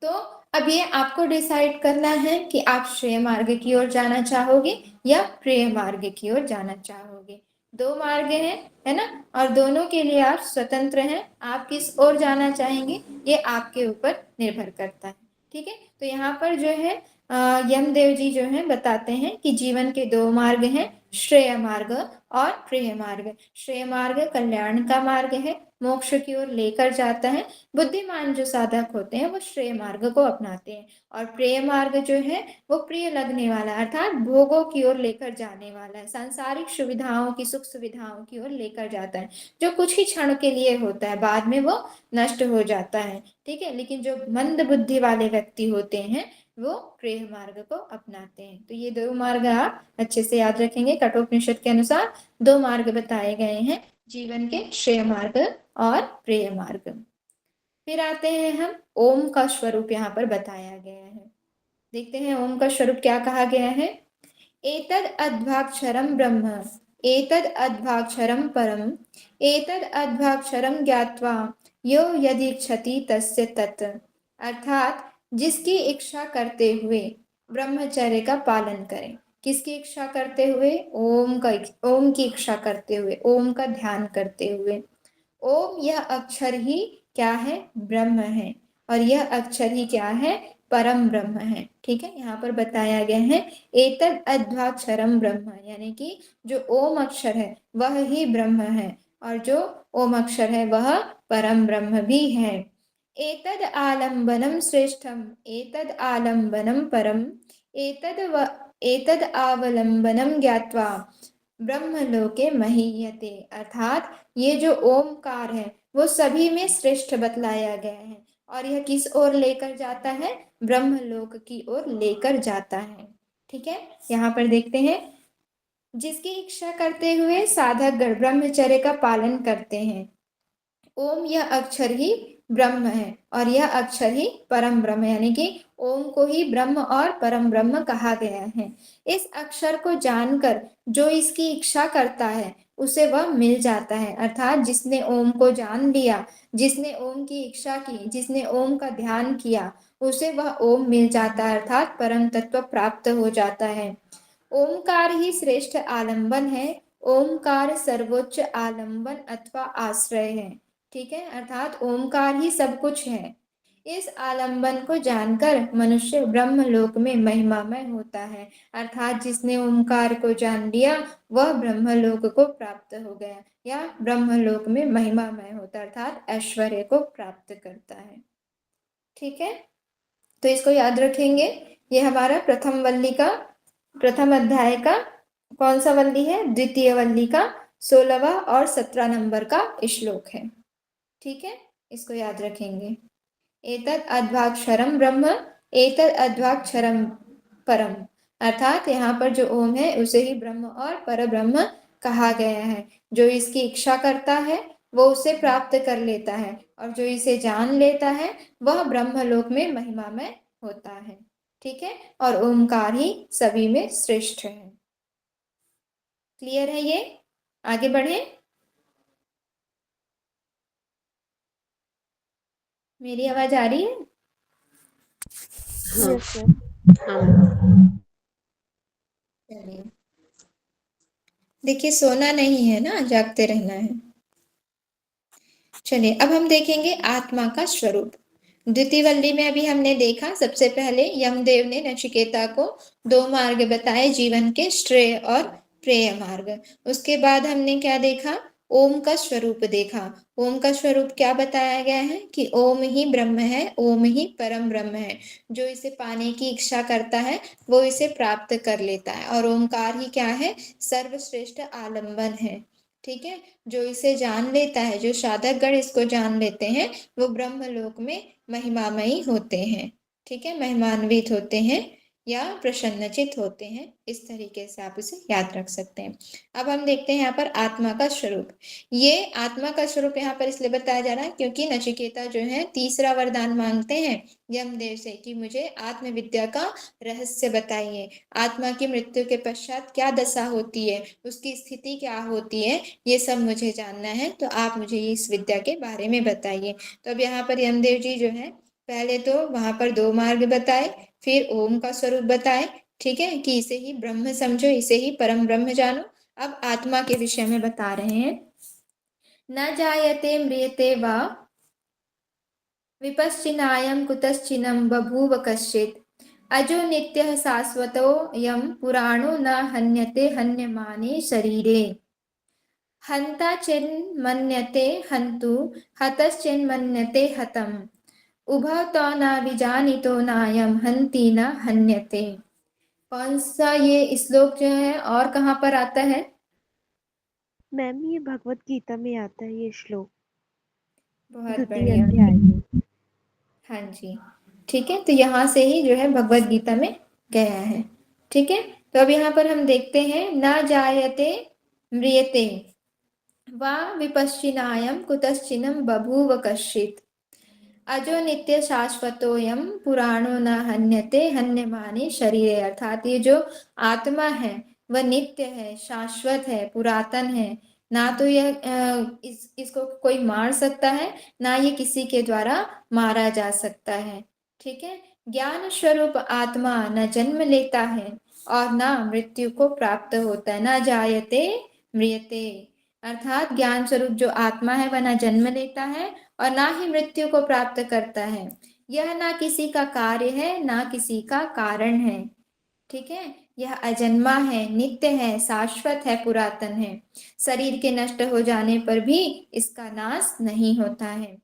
तो अब ये आपको डिसाइड करना है कि आप श्रेय मार्ग की ओर जाना चाहोगे या प्रेय मार्ग की ओर जाना चाहोगे। दो मार्ग हैं, है ना, और दोनों के लिए आप स्वतंत्र हैं। आप किस ओर जाना चाहेंगे ये आपके ऊपर निर्भर करता है। ठीक है, तो यहाँ पर जो है यमदेव जी जो है बताते हैं कि जीवन के दो मार्ग हैं, श्रेय मार्ग और प्रेय मार्ग। श्रेय मार्ग कल्याण का मार्ग है, मोक्ष की ओर लेकर जाता है। बुद्धिमान जो साधक होते हैं वो श्रेय मार्ग को अपनाते हैं, और प्रेय मार्ग जो है वो प्रिय लगने वाला, अर्थात भोगों की ओर लेकर जाने वाला है, सांसारिक सुविधाओं की, सुख सुविधाओं की ओर लेकर जाता है, जो कुछ ही क्षण के लिए होता है, बाद में वो नष्ट हो जाता है। ठीक है, लेकिन जो मंद बुद्धि वाले व्यक्ति होते हैं वो प्रेय मार्ग को अपनाते हैं। तो ये दो मार्ग आप अच्छे से याद रखेंगे। कठोपनिषद के अनुसार दो मार्ग बताए गए हैं, जीवन के श्रेय मार्ग और प्रेय मार्ग। फिर आते हैं हम, ओम का स्वरूप यहाँ पर बताया गया है। देखते हैं ओम का स्वरूप क्या कहा गया है। एतद अध्वाक्षरम ब्रह्म, एतद अध्वाक्षरम परम, एतद अध्वाक्षरम ज्ञात्वा यो यदीक्षति तस्य तत्। अर्थात जिसकी इच्छा करते हुए ब्रह्मचर्य का पालन करें। किसकी इच्छा करते हुए? ओम की इच्छा करते हुए, ओम का ध्यान करते हुए। ओम यह अक्षर ही क्या है? ब्रह्म है, और यह अक्षर ही क्या है? परम ब्रह्म है। ठीक है, यहाँ पर बताया गया है एतद अध्वाक्षरम ब्रह्म, यानी कि जो ओम अक्षर है वह ही ब्रह्म है, और जो ओम अक्षर है वह परम ब्रह्म भी है। एतद आलम्बनम श्रेष्ठम, एतद आलम्बनम परम, एतद आवलंबनम ज्ञात्वा ब्रह्मलोके महीयते। अर्थात ये जो ओमकार है वो सभी में श्रेष्ठ बतलाया गया है, और यह किस ओर लेकर जाता है? ब्रह्मलोक की ओर लेकर जाता है। ठीक है, यहाँ पर देखते हैं, जिसकी इच्छा करते हुए साधक गण ब्रह्मचर्य का पालन करते हैं। ओम यह अक्षर ही ब्रह्म है, और यह अक्षर ही परम ब्रह्म, यानी कि ओम को ही ब्रह्म और परम ब्रह्म कहा गया है। इस अक्षर को जानकर जो इसकी इच्छा करता है उसे वह मिल जाता है, अर्थात जिसने ओम को जान लिया, जिसने ओम की इच्छा की, जिसने ओम का ध्यान किया, उसे वह ओम मिल जाता है, अर्थात परम तत्व प्राप्त हो जाता है। ओमकार ही श्रेष्ठ आलंबन है, ओमकार सर्वोच्च आलंबन अथवा आश्रय है। ठीक है, अर्थात ओमकार ही सब कुछ है। इस आलंबन को जानकर मनुष्य ब्रह्मलोक में महिमामय होता है, अर्थात जिसने ओमकार को जान लिया वह ब्रह्मलोक को प्राप्त हो गया, या ब्रह्मलोक में महिमामय होता है, अर्थात ऐश्वर्य को प्राप्त करता है। ठीक है, तो इसको याद रखेंगे। ये हमारा प्रथम अध्याय का कौन सा वल्ली है? द्वितीय वल्ली का 16वां और 17 नंबर का श्लोक है। ठीक है, इसको याद रखेंगे। एतद अध्वाक्षरम ब्रह्म, एतद अध्वाक्षरम परम, अर्थात यहाँ पर जो ओम है उसे ही ब्रह्म और पर ब्रह्म कहा गया है। जो इसकी इच्छा करता है वो उसे प्राप्त कर लेता है, और जो इसे जान लेता है वह ब्रह्मलोक में महिमामय होता है। ठीक है, और ओमकार ही सभी में श्रेष्ठ है। क्लियर है ये? आगे बढ़े। मेरी आवाज आ रही है? हाँ यस सर। हाँ चलिए, देखिए सोना नहीं है ना, जागते रहना है। चलिए, अब हम देखेंगे आत्मा का स्वरूप। द्वितीय वल्ली में अभी हमने देखा, सबसे पहले यमदेव ने नचिकेता को 2 मार्ग बताए जीवन के, श्रेय और प्रेय मार्ग। उसके बाद हमने क्या देखा? ओम का स्वरूप देखा। ओम का स्वरूप क्या बताया गया है कि ओम ही ब्रह्म है, ओम ही परम ब्रह्म है। जो इसे पाने की इच्छा करता है वो इसे प्राप्त कर लेता है, और ओमकार ही क्या है? सर्वश्रेष्ठ आलंबन है। ठीक है, जो इसे जान लेता है, जो साधकगण इसको जान लेते हैं, वो ब्रह्मलोक में महिमामयी होते हैं। ठीक है, महिमान्वित होते हैं या प्रसन्नचित होते हैं। इस तरीके से आप इसे याद रख सकते हैं। अब हम देखते हैं यहाँ पर आत्मा का स्वरूप। ये आत्मा का स्वरूप यहाँ पर इसलिए बताया जा रहा है क्योंकि नचिकेता जो है तीसरा वरदान मांगते हैं यमदेव से कि मुझे आत्मविद्या का रहस्य बताइए। आत्मा की मृत्यु के पश्चात क्या दशा होती है, उसकी स्थिति क्या होती है, ये सब मुझे जानना है, तो आप मुझे इस विद्या के बारे में बताइए। तो अब यहाँ पर यमदेव जी जो है पहले तो वहां पर 2 मार्ग बताए, फिर ओम का स्वरूप बताए। ठीक है, कि इसे ही ब्रह्म समझो, इसे ही परम ब्रह्म जानो। अब आत्मा के विषय में बता रहे हैं। न जायते म्रियते वा विपश्चिनायं कुतश्चिनं बभूव कश्चित् अजो नित्यः शाश्वतोऽयं पुराणो न हन्यते हन्यमाने शरीरे हन्ता चिन्मन्यते हन्तु हतश्चिन्मन्यते हतम् उभौ तो न विजानीतो नायं हन्ति न हन्यते। कौन सा ये श्लोक जो है और कहाँ पर आता है? मैम ये भगवत गीता में आता है ये श्लोक, बहुत द्वितीय बढ़िया। अध्याय में। हाँ जी, ठीक है, तो यहाँ से ही जो है भगवत गीता में गया है। ठीक है, तो अब यहाँ पर हम देखते हैं न जायते म्रियते वा विपश्चिनायं कुतश्चिनं बभूव कश्चित् अजो नित्य शाश्वतोयम पुराणो न हन्यते हन्यमाने शरीरे। अर्थात ये जो आत्मा है वह नित्य है, शाश्वत है, पुरातन है। ना तो यह इसको कोई मार सकता है, ना ये किसी के द्वारा मारा जा सकता है। ठीक है, ज्ञान स्वरूप आत्मा न जन्म लेता है और ना मृत्यु को प्राप्त होता है। न जायते म्रियते, अर्थात ज्ञान स्वरूप जो आत्मा है वह न जन्म लेता है और ना ही मृत्यु को प्राप्त करता है। यह ना किसी का कार्य है, ना किसी का कारण है। ठीक है, यह अजन्मा है, नित्य है, शाश्वत है, पुरातन है। शरीर के नष्ट हो जाने पर भी इसका नाश नहीं होता है।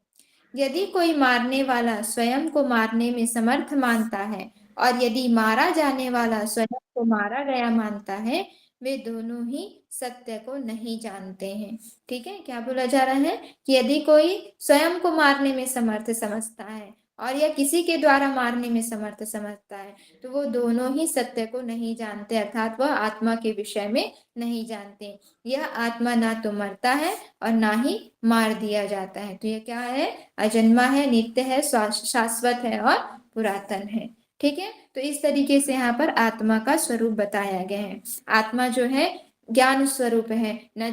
यदि कोई मारने वाला स्वयं को मारने में समर्थ मानता है और यदि मारा जाने वाला स्वयं को मारा गया मानता है, वे दोनों ही सत्य को नहीं जानते हैं। ठीक है, क्या बोला जा रहा है कि यदि कोई स्वयं को मारने में समर्थ समझता है और या किसी के द्वारा मारने में समर्थ समझता है, तो वो दोनों ही सत्य को नहीं जानते, अर्थात वह आत्मा के विषय में नहीं जानते। यह आत्मा ना तो मरता है और ना ही मार दिया जाता है। तो यह क्या है? अजन्मा है, नित्य है, शाश्वत है और पुरातन है। ठीक है, तो इस तरीके से यहाँ पर आत्मा का स्वरूप बताया गया है। आत्मा जो है ज्ञान स्वरूप है, न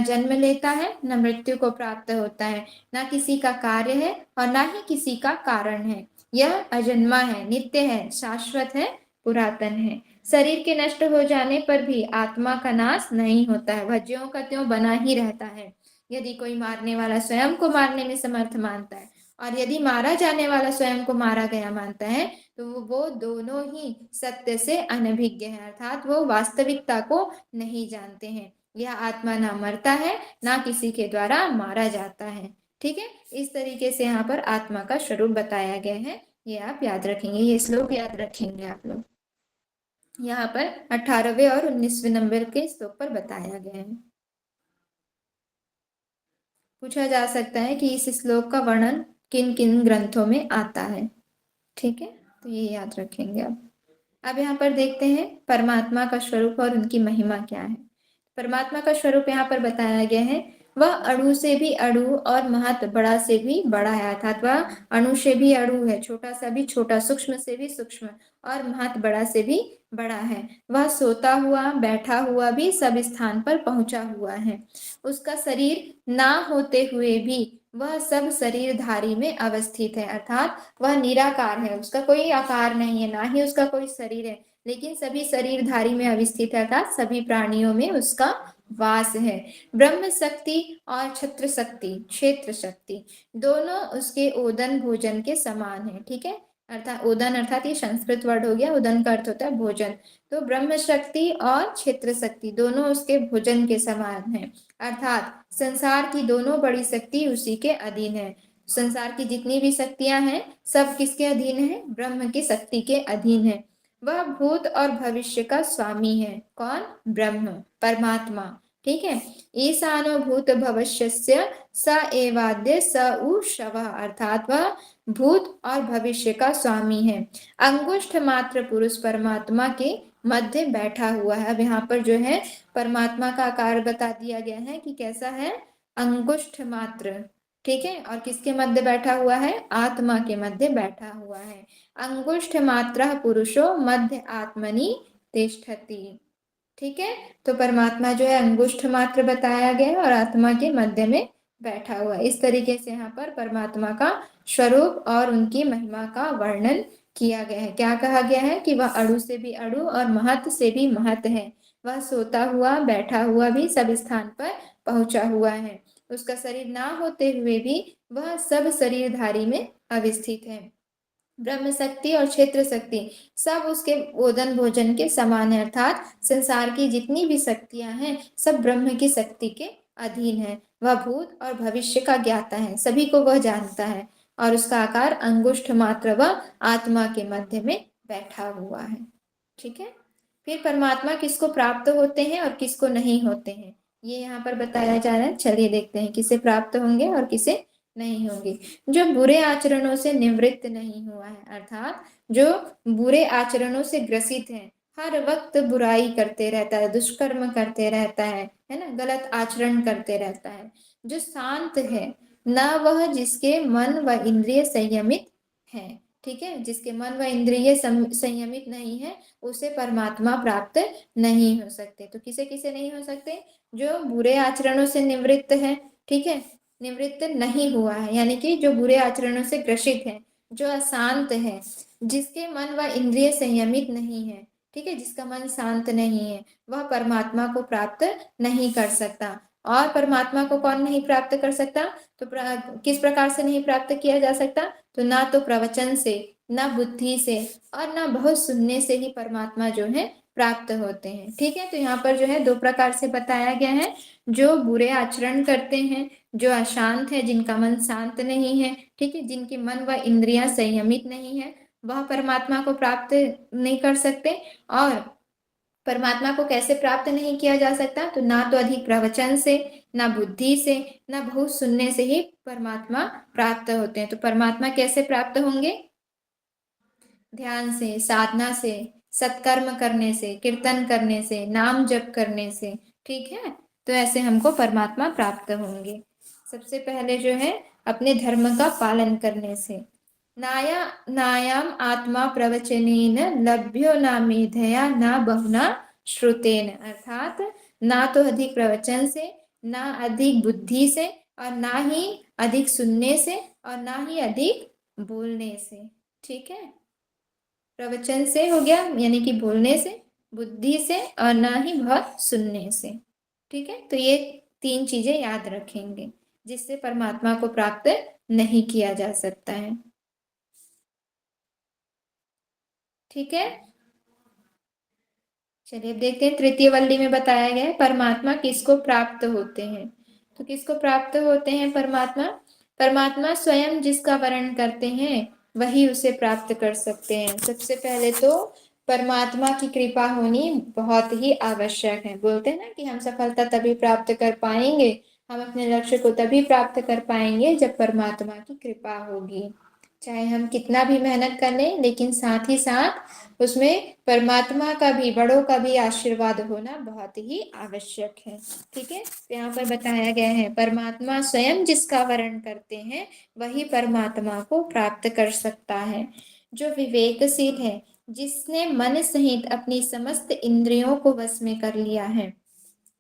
जन्म लेता है, न मृत्यु को प्राप्त होता है, न किसी का कार्य है और न ही किसी का कारण है। यह अजन्मा है, नित्य है, शाश्वत है, पुरातन है। शरीर के नष्ट हो जाने पर भी आत्मा का नाश नहीं होता है, वह ज्यों का त्यों बना ही रहता है। यदि कोई मारने वाला स्वयं को मारने में समर्थ मानता है और यदि मारा जाने वाला स्वयं को मारा गया मानता है, तो वो दोनों ही सत्य से अनभिज्ञ है, अर्थात वो वास्तविकता को नहीं जानते हैं। यह आत्मा ना मरता है, ना किसी के द्वारा मारा जाता है। ठीक है, इस तरीके से यहाँ पर आत्मा का स्वरूप बताया गया है। ये आप याद रखेंगे, ये श्लोक याद रखेंगे आप लोग। यहाँ पर 18वें और 19वें नंबर के श्लोक पर बताया गया है। पूछा जा सकता है कि इस श्लोक का वर्णन किन किन ग्रंथों में आता है। ठीक है, तो ये याद रखेंगे। अब यहाँ पर देखते हैं परमात्मा का स्वरूप और उनकी महिमा क्या है। परमात्मा का स्वरूप यहाँ पर बताया गया है, वह अणु से भी अणु और महत बड़ा से भी बड़ा है, अर्थात वह अणु से भी अणु है, छोटा सा भी छोटा, सूक्ष्म से भी सूक्ष्म और महत बड़ा से भी बड़ा है। वह सोता हुआ बैठा हुआ भी सब स्थान पर पहुंचा हुआ है। उसका शरीर ना होते हुए भी वह सब शरीरधारी में अवस्थित है, अर्थात वह निराकार है, उसका कोई आकार नहीं है, ना ही उसका कोई शरीर है, लेकिन सभी शरीरधारी में अवस्थित है, अर्थात सभी प्राणियों में उसका वास है। ब्रह्म शक्ति और छत्र शक्ति, क्षेत्र शक्ति दोनों उसके ओदन भोजन के समान है। ठीक है, अर्थात ओदन अर्थात ये संस्कृत वर्ड हो गया, ओदन का अर्थ होता है भोजन। तो ब्रह्म शक्ति और क्षेत्र शक्ति दोनों उसके भोजन के समान है, अर्थात संसार की दोनों बड़ी शक्ति उसी के अधीन है। संसार की जितनी भी शक्तियां हैं सब किसके अधीन है? ब्रह्म की शक्ति के अधीन है। वह भूत और भविष्य का स्वामी है। कौन? ब्रह्म, परमात्मा। ठीक है, ईशानो भूत भविष्यस्य स एवाद्य स उ शवः, अर्थात वह भूत और भविष्य का स्वामी है। अंगुष्ठ मात्र पुरुष परमात्मा के मध्य बैठा हुआ है। अब यहाँ पर जो है परमात्मा का आकार बता दिया गया है कि कैसा है, अंगुष्ठ मात्र। ठीक है, और किसके मध्य बैठा हुआ है? आत्मा के मध्य बैठा हुआ है। अंगुष्ठ मात्र पुरुषो मध्य आत्मनि तिष्ठति। ठीक है, तो परमात्मा जो है अंगुष्ठ मात्र बताया गया है और आत्मा के मध्य में बैठा हुआ है। इस तरीके से यहाँ पर परमात्मा का स्वरूप और उनकी महिमा का वर्णन किया गया है। क्या कहा गया है कि वह अणु से भी अणु और महत से भी महत है। वह सोता हुआ बैठा हुआ भी सब स्थान पर पहुंचा हुआ है। उसका शरीर ना होते हुए भी वह सब शरीरधारी में अवस्थित है। ब्रह्म शक्ति और क्षेत्र शक्ति सब उसके ओदन भोजन के समान है, अर्थात संसार की जितनी भी शक्तियां हैं सब ब्रह्म की शक्ति के अधीन है। वह भूत और भविष्य का ज्ञाता है, सभी को वह जानता है और उसका आकार अंगुष्ठ मात्र वह आत्मा के मध्य में बैठा हुआ है। ठीक है, फिर परमात्मा किसको प्राप्त होते हैं और किसको नहीं होते हैं, ये यहाँ पर बताया जा रहा है। चलिए देखते हैं किसे प्राप्त होंगे और किसे नहीं होंगे। जो बुरे आचरणों से निवृत्त नहीं हुआ है, अर्थात जो बुरे आचरणों से ग्रसित है, हर वक्त बुराई करते रहता है, दुष्कर्म करते रहता है ना, गलत आचरण करते रहता है। जो शांत है, न वह जिसके मन व इंद्रिय संयमित है। ठीक है, जिसके मन व इंद्रिय संयमित नहीं है उसे परमात्मा प्राप्त नहीं हो सकते। तो किसे किसे नहीं हो सकते? जो बुरे आचरणों से निवृत्त है, ठीक है, निवृत्त नहीं हुआ है, यानी कि जो बुरे आचरणों से ग्रसित है, जो अशांत है, जिसके मन व इंद्रिय संयमित नहीं है, ठीक है, जिसका मन शांत नहीं है, वह परमात्मा को प्राप्त नहीं कर सकता। और परमात्मा को कौन नहीं प्राप्त कर सकता? तो किस प्रकार से नहीं प्राप्त किया जा सकता? तो ना तो प्रवचन से, ना बुद्धि से और ना बहुत सुनने से ही परमात्मा जो है प्राप्त होते हैं। ठीक है, तो यहाँ पर जो है दो प्रकार से बताया गया है। जो बुरे आचरण करते हैं, जो अशांत है, जिनका मन शांत नहीं है, ठीक है, जिनकी मन व इंद्रियां संयमित नहीं है, वह परमात्मा को प्राप्त नहीं कर सकते। और परमात्मा को कैसे प्राप्त नहीं किया जा सकता? तो ना तो अधिक प्रवचन से, ना बुद्धि से, ना बहुत सुनने से ही परमात्मा प्राप्त होते हैं। तो परमात्मा कैसे प्राप्त होंगे? ध्यान से, साधना से, सत्कर्म करने से, कीर्तन करने से, नाम जप करने से। ठीक है, तो ऐसे हमको परमात्मा प्राप्त होंगे। सबसे पहले जो है अपने धर्म का पालन करने से। नायाम आत्मा प्रवचनेन लभ्यो न मेधया न बहुना श्रुतेन, अर्थात ना तो अधिक प्रवचन से, ना अधिक बुद्धि से और ना ही अधिक सुनने से और ना ही अधिक बोलने से। ठीक है, प्रवचन से हो गया यानी कि बोलने से, बुद्धि से और ना ही बहुत सुनने से। ठीक है, तो ये तीन चीजें याद रखेंगे जिससे परमात्मा को प्राप्त नहीं किया जा सकता है। ठीक है, चलिए देखते हैं तृतीय वल्ली में बताया गया है परमात्मा किसको प्राप्त होते हैं। तो किसको प्राप्त होते हैं परमात्मा? परमात्मा स्वयं जिसका वर्ण करते हैं वही उसे प्राप्त कर सकते हैं। सबसे पहले तो परमात्मा की कृपा होनी बहुत ही आवश्यक है। बोलते हैं ना कि हम सफलता तभी प्राप्त कर पाएंगे, हम अपने लक्ष्य को तभी प्राप्त कर पाएंगे जब परमात्मा की कृपा होगी। चाहे हम कितना भी मेहनत कर लें, लेकिन साथ ही साथ उसमें परमात्मा का भी, बड़ों का भी आशीर्वाद होना बहुत ही आवश्यक है। ठीक है, तो यहाँ पर बताया गया है परमात्मा स्वयं जिसका वर्ण करते हैं वही परमात्मा को प्राप्त कर सकता है। जो विवेकशील है, जिसने मन सहित अपनी समस्त इंद्रियों को वश में कर लिया है,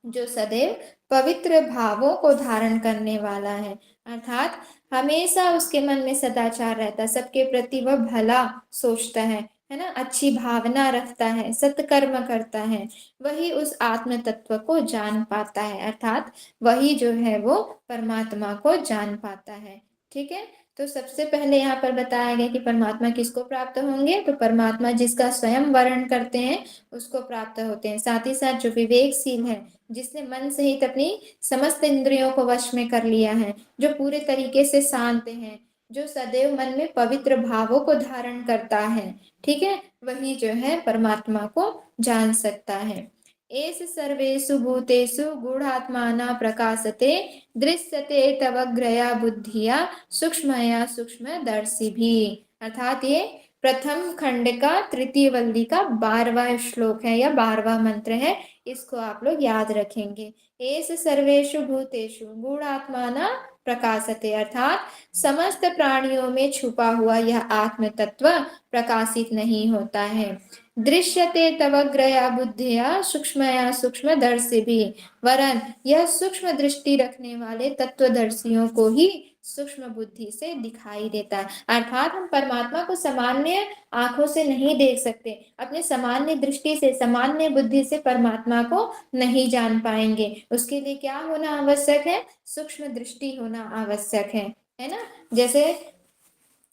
जो सदैव पवित्र भावों को धारण करने वाला है, अर्थात हमेशा उसके मन में सदाचार रहता है, सबके प्रति वह भला सोचता है ना, अच्छी भावना रखता है, सत्कर्म करता है, वही उस आत्म तत्व को जान पाता है, अर्थात वही जो है वो परमात्मा को जान पाता है। ठीक है, तो सबसे पहले यहाँ पर बताया गया कि परमात्मा किसको प्राप्त होंगे, तो परमात्मा जिसका स्वयं वर्ण करते हैं उसको प्राप्त होते हैं। साथ ही साथ जो विवेकशील है, जिसने मन सहित अपनी समस्त इंद्रियों को वश में कर लिया है, जो पूरे तरीके से शांत है, जो सदैव मन में पवित्र भावों को धारण करता है, ठीक है, वही जो है परमात्मा को जान सकता है। एस सर्वेषु भूतेषु गूढ़ात्माना प्रकाशते दृश्यते तवग्रया बुद्धिया सूक्ष्मया सूक्ष्मदर्शी भी। अर्थात ये प्रथम खंड का तृतीय वल्ली का 12वां श्लोक है या 12वां मंत्र है, इसको आप लोग याद रखेंगे। एस सर्वेषु भूतेषु गूढ़ात्माना प्रकाशते, अर्थात समस्त प्राणियों में छुपा हुआ यह आत्म तत्व प्रकाशित नहीं होता है। दृश्यते तवग्रया बुद्धिया सूक्ष्मया सूक्ष्मदर्शी भी, वरन यह सूक्ष्म दृष्टि रखने वाले तत्वदर्शियों को ही सूक्ष्म बुद्धि से दिखाई देता है। अर्थात हम परमात्मा को सामान्य आंखों से नहीं देख सकते, अपने सामान्य दृष्टि से, सामान्य बुद्धि से परमात्मा को नहीं जान पाएंगे। उसके लिए क्या होना आवश्यक है, सूक्ष्म दृष्टि होना आवश्यक है ना। जैसे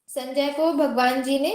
संजय को भगवान जी ने,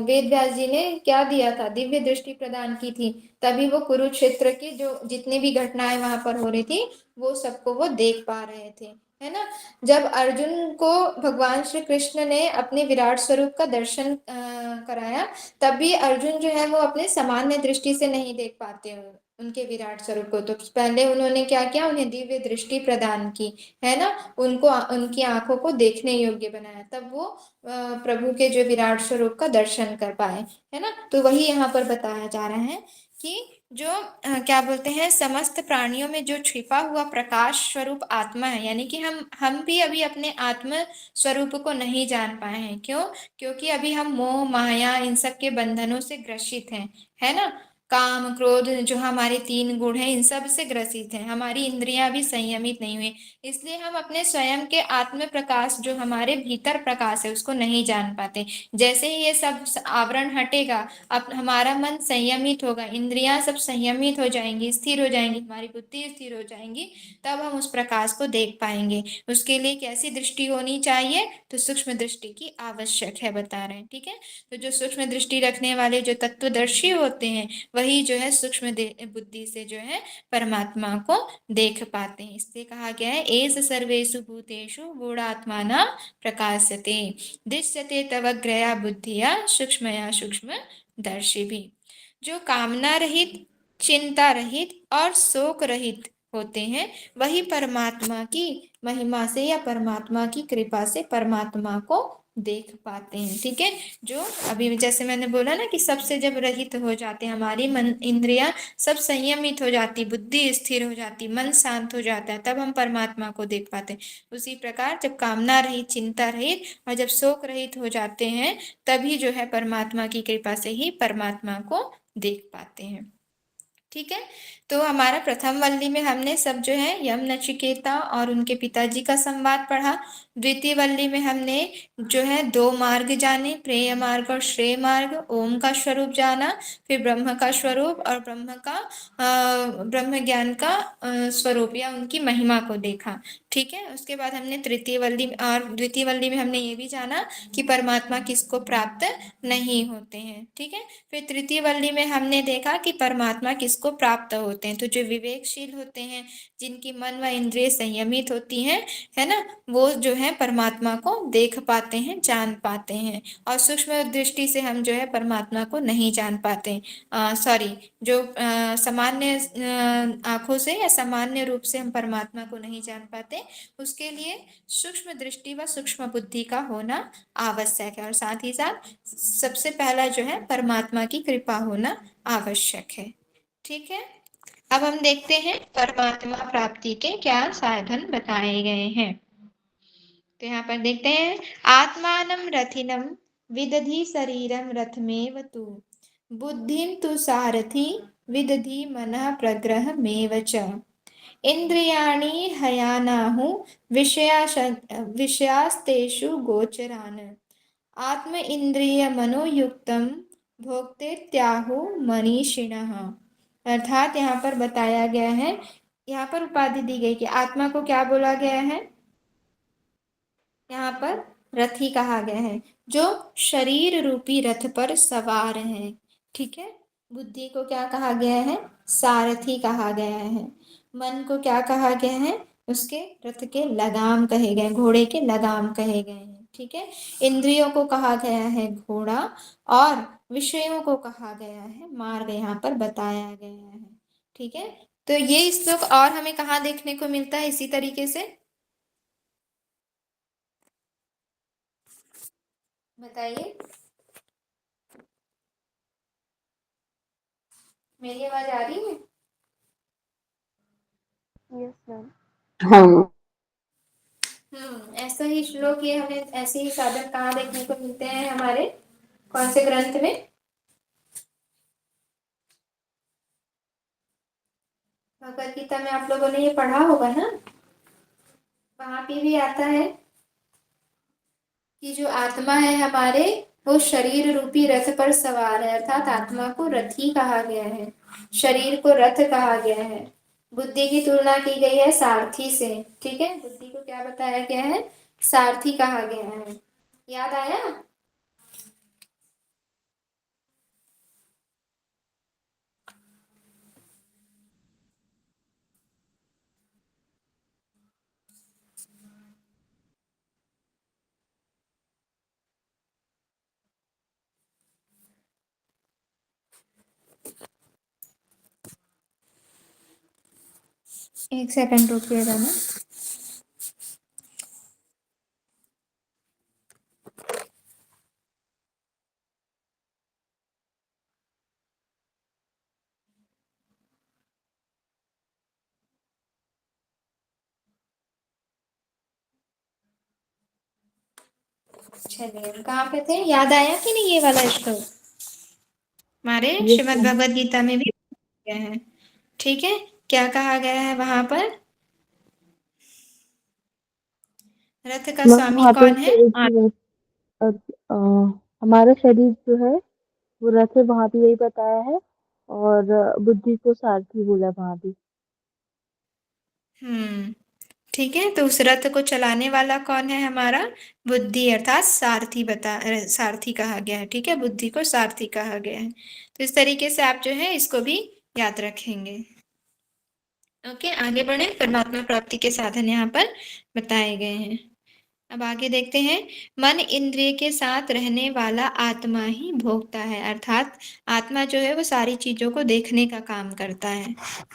वेद व्यास जी ने क्या दिया था, दिव्य दृष्टि प्रदान की थी, तभी वो कुरुक्षेत्र की जो जितनी भी घटनाएं वहां पर हो रही थी वो सबको वो देख पा रहे थे, है ना। जब अर्जुन को भगवान श्री कृष्ण ने अपने विराट स्वरूप का दर्शन कराया, तब भी अर्जुन जो है वो अपने सामान्य दृष्टि से नहीं देख पाते उनके विराट स्वरूप को, तो पहले उन्होंने क्या किया, उन्हें दिव्य दृष्टि प्रदान की, है ना, उनको उनकी आंखों को देखने योग्य बनाया, तब वो प्रभु के जो विराट स्वरूप का दर्शन कर पाए, है ना। तो वही यहाँ पर बताया जा रहा है कि जो क्या बोलते हैं, समस्त प्राणियों में जो छिपा हुआ प्रकाश स्वरूप आत्मा है, यानी कि हम भी अभी अपने आत्म स्वरूप को नहीं जान पाए हैं। क्यों? क्योंकि अभी हम मोह माया इन सब के बंधनों से ग्रसित हैं, है ना। काम क्रोध जो हमारे 3 गुण हैं इन सब से ग्रसित हैं, हमारी इंद्रियां भी संयमित नहीं हुई, इसलिए हम अपने स्वयं के आत्म प्रकाश जो हमारे भीतर प्रकाश है उसको नहीं जान पाते। जैसे ही ये सब आवरण हटेगा, अब हमारा मन संयमित होगा, इंद्रियां सब संयमित हो जाएंगी, स्थिर हो जाएंगी, हमारी बुद्धि स्थिर हो जाएंगी, तब हम उस प्रकाश को देख पाएंगे। उसके लिए कैसी दृष्टि होनी चाहिए, तो सूक्ष्म दृष्टि की आवश्यक है, बता रहे हैं। ठीक है, तो जो सूक्ष्म दृष्टि रखने वाले जो तत्वदर्शी होते हैं वही जो है सूक्ष्म बुद्धि से जो है परमात्मा को देख पाते हैं। इसलिए कहा गया है एस सर्वेषु भूतेषु गूढ़ात्माना प्रकाशते दृश्यते तवग्रया बुद्धिया सूक्ष्मया सूक्ष्म दर्शी भी। जो कामना रहित, चिंता रहित और शोक रहित होते हैं वही परमात्मा की महिमा से या परमात्मा की कृपा से परमात्मा को देख पाते हैं। ठीक है, जो अभी जैसे मैंने बोला ना कि सबसे जब रहित हो जाते हैं, हमारी मन इंद्रियां सब संयमित हो जाती, बुद्धि स्थिर हो जाती, मन शांत हो जाता है, तब हम परमात्मा को देख पाते हैं। उसी प्रकार जब कामना रहित, चिंता रहित और जब शोक रहित हो जाते हैं, तभी जो है परमात्मा की कृपा से ही परमात्मा को देख पाते हैं। ठीक है, तो हमारा प्रथम वल्ली में हमने सब जो है यम नचिकेता और उनके पिताजी का संवाद पढ़ा। द्वितीय वल्ली में हमने जो है 2 मार्ग जाने, प्रेय मार्ग और श्रेय मार्ग, ओम का स्वरूप जाना, फिर ब्रह्म का स्वरूप और ब्रह्म ज्ञान का स्वरूप या उनकी महिमा को देखा। ठीक है, उसके बाद हमने तृतीय वल्ली और द्वितीय वल्ली में हमने ये भी जाना कि परमात्मा किसको प्राप्त नहीं होते हैं। ठीक है, फिर तृतीय वल्ली में हमने देखा कि परमात्मा किसको इसको प्राप्त होते हैं। तो जो विवेकशील होते हैं, जिनकी मन व इंद्रिय संयमित होती हैं, है ना, वो जो है परमात्मा को देख पाते हैं, जान पाते हैं। और सूक्ष्म दृष्टि से हम जो है परमात्मा को नहीं जान पाते। सॉरी, जो सामान्य आंखों से या सामान्य रूप से हम परमात्मा को नहीं जान पाते, उसके लिए सूक्ष्म दृष्टि व सूक्ष्म बुद्धि का होना आवश्यक है। और साथ ही साथ सबसे पहला जो है परमात्मा की कृपा होना आवश्यक है। ठीक है, अब हम देखते हैं परमात्मा प्राप्ति के क्या साधन बताए गए हैं। तो यहाँ पर देखते हैं, आत्मानं रथिनं विदधि शरीरं रथमेव तु, बुद्धिं तु सारथि विदधि मनः प्रग्रहमेव च, इंद्रियाणि हयानाहु विषयास्तेषु गोचरान्, आत्म इंद्रिय मनोयुक्तम भोक्तेत्याहु मनीषिणः। अर्थात यहाँ पर बताया गया है, यहाँ पर उपाधि दी गई कि आत्मा को क्या बोला गया है, यहाँ पर रथी कहा गया है, जो शरीर रूपी रथ पर सवार है। ठीक है, बुद्धि को क्या कहा गया है, सारथी कहा गया है। मन को क्या कहा गया है, उसके रथ के लगाम कहे गए, घोड़े के लगाम कहे गए हैं। ठीक है, इंद्रियों को कहा गया है घोड़ा, और विषयों को कहा गया है मार्ग, यहाँ पर बताया गया है। ठीक है, तो ये श्लोक और हमें कहाँ देखने को मिलता है इसी तरीके से, बताइए। मेरी आवाज आ रही है? Yes ma'am. हाँ। ऐसा ही श्लोक, ये हमें ऐसे ही साधन कहाँ देखने को मिलते हैं, हमारे कौन से ग्रंथ में, भगवत गीता में आप लोगों ने ये पढ़ा होगा ना, वहां पे भी आता है कि जो आत्मा है हमारे, वो शरीर रूपी रथ पर सवार है। अर्थात आत्मा को रथी कहा गया है, शरीर को रथ कहा गया है। बुद्धि की तुलना की गई है सारथी से। ठीक है, बुद्धि को क्या बताया गया है, सारथी कहा गया है। याद आया? एक सेकंड रुकिएगा ना। चलिए, कहाँ पे थे, याद आया कि नहीं ये वाला श्लोक, हमारे यस श्रीमद् मैम। भगवद गीता में भी गया है। ठीक है, क्या कहा गया है वहां पर, रथ का मैम स्वामी वहाँ पे कौन है, शरीर की अ, अ, हमारा शरीर जो है वो रथ है, वहाँ भी यही बताया है। और बुद्धि को सारथी बोला वहाँ भी। हम्म, ठीक है, तो उस रथ को चलाने वाला कौन है, हमारा बुद्धि, अर्थात सारथी सारथी कहा गया है। ठीक है, बुद्धि को सारथी कहा गया है। तो इस तरीके से आप जो है इसको भी याद रखेंगे। ओके, आगे बढ़े, परमात्मा प्राप्ति के साधन यहाँ पर बताए गए हैं। अब आगे देखते हैं, मन इंद्रिय के साथ रहने वाला आत्मा ही भोगता है। अर्थात आत्मा जो है वो सारी चीजों को देखने का काम करता है।